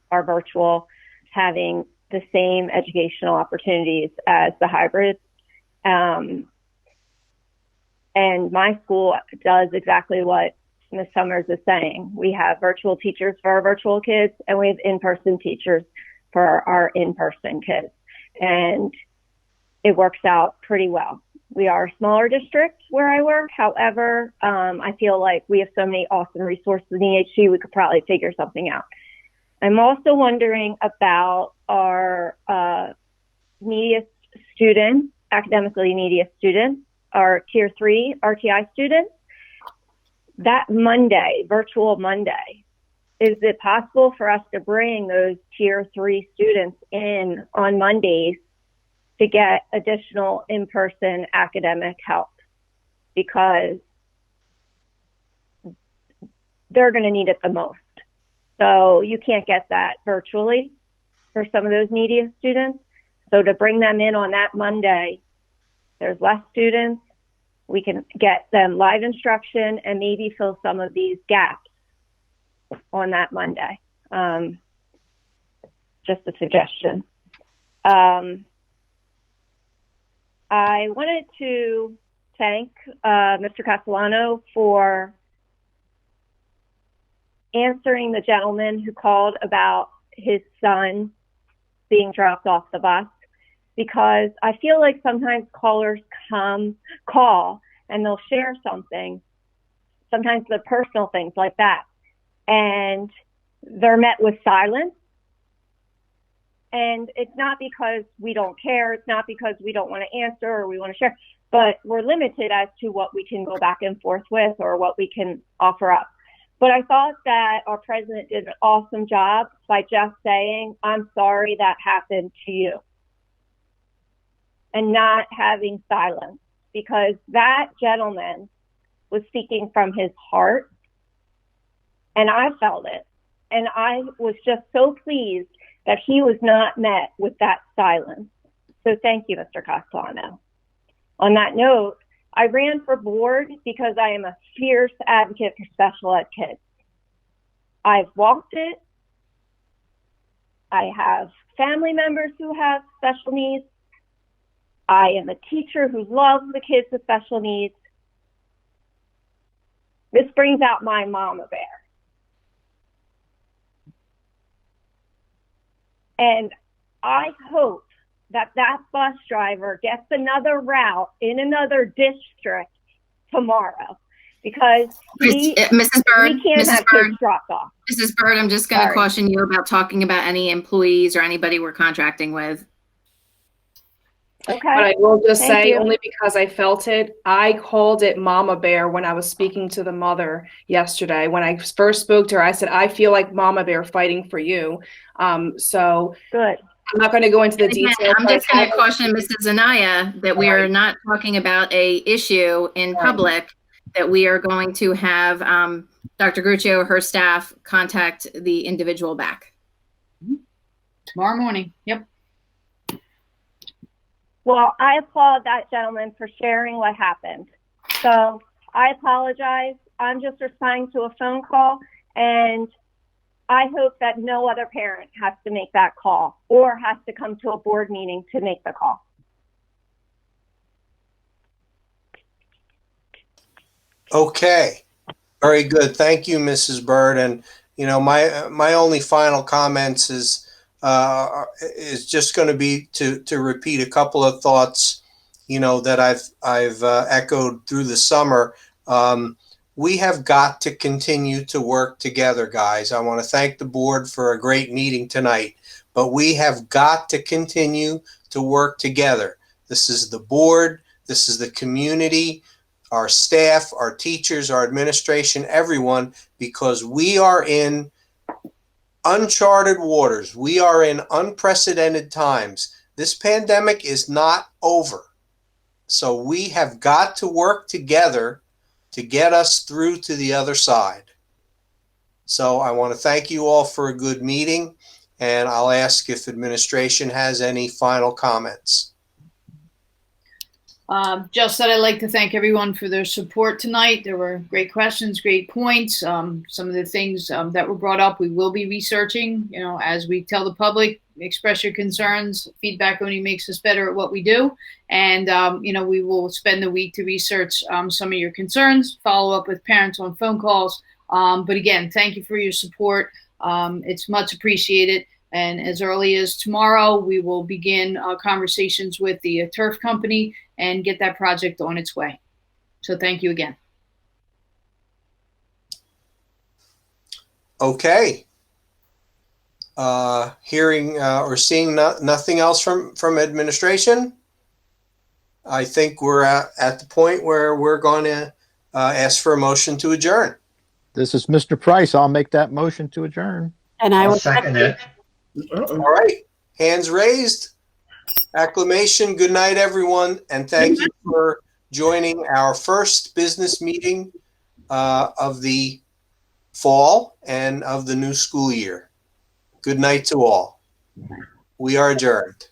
are virtual having the same educational opportunities as the hybrid. And my school does exactly what Ms. Summers is saying. We have virtual teachers for our virtual kids, and we have in-person teachers for our in-person kids. And it works out pretty well. We are a smaller district where I work. However, I feel like we have so many awesome resources in EHG, we could probably figure something out. I'm also wondering about our neediest students, academically neediest students, our Tier 3 RTI students. That Monday, virtual Monday, is it possible for us to bring those Tier 3 students in on Mondays to get additional in-person academic help? Because they're going to need it the most. So you can't get that virtually for some of those neediest students. So to bring them in on that Monday, there's less students. We can get them live instruction and maybe fill some of these gaps on that Monday. Just a suggestion. I wanted to thank Mr. Castellano for answering the gentleman who called about his son being dropped off the bus, because I feel like sometimes callers call and they'll share something, sometimes the personal things like that, and they're met with silence. And it's not because we don't care. It's not because we don't want to answer or we want to share, but we're limited as to what we can go back and forth with or what we can offer up. But I thought that our president did an awesome job by just saying, I'm sorry that happened to you, and not having silence, because that gentleman was speaking from his heart, and I felt it. And I was just so pleased that he was not met with that silence. So thank you, Mr. Castellano. On that note, I ran for board because I am a fierce advocate for special ed kids. I've walked it. I have family members who have special needs. I am a teacher who loves the kids with special needs. This brings out my mama bear. And I hope that that bus driver gets another route in another district tomorrow, because Mrs. Bird, we can't have kids dropped off. Mrs. Bird, I'm just going to caution you about talking about any employees or anybody we're contracting with. Okay. But I will just Thank say, you. only because I felt it, I called it Mama Bear when I was speaking to the mother yesterday. When I first spoke to her, I said, I feel like Mama Bear fighting for you. So good. I'm not going to go into the Again, details. I'm just going to caution Mrs. Anaya that we are not talking about a issue in public, that we are going to have Dr. Gruccio, her staff, contact the individual back. Tomorrow morning. Yep. Well, I applaud that gentleman for sharing what happened. So I apologize. I'm just responding to a phone call, and I hope that no other parent has to make that call or has to come to a board meeting to make the call. Okay, very good. Thank you, Mrs. Bird. And my only final comments is just going to be to repeat a couple of thoughts, that I've echoed through the summer. We have got to continue to work together, guys. I want to thank the board for a great meeting tonight, but we have got to continue to work together. This is the board, this is the community, our staff, our teachers, our administration, everyone, because we are in uncharted waters. We are in unprecedented times. This pandemic is not over. So we have got to work together to get us through to the other side. So I want to thank you all for a good meeting, and I'll ask if administration has any final comments. Just that I'd like to thank everyone for their support tonight. There were great questions, great points. Some of the things that were brought up, we will be researching. You know, as we tell the public, express your concerns. Feedback only makes us better at what we do. And, you know, we will spend the week to research some of your concerns, follow up with parents on phone calls. But again, thank you for your support. It's much appreciated. And as early as tomorrow, we will begin conversations with the turf company and get that project on its way. So thank you again. Okay. Hearing or seeing nothing else from administration, I think we're at the point where we're going to ask for a motion to adjourn. This is Mr. Price. I'll make that motion to adjourn. And I I'll will second it. All right. Hands raised. Acclamation. Good night, everyone. And thank you for joining our first business meeting of the fall and of the new school year. Good night to all. We are adjourned.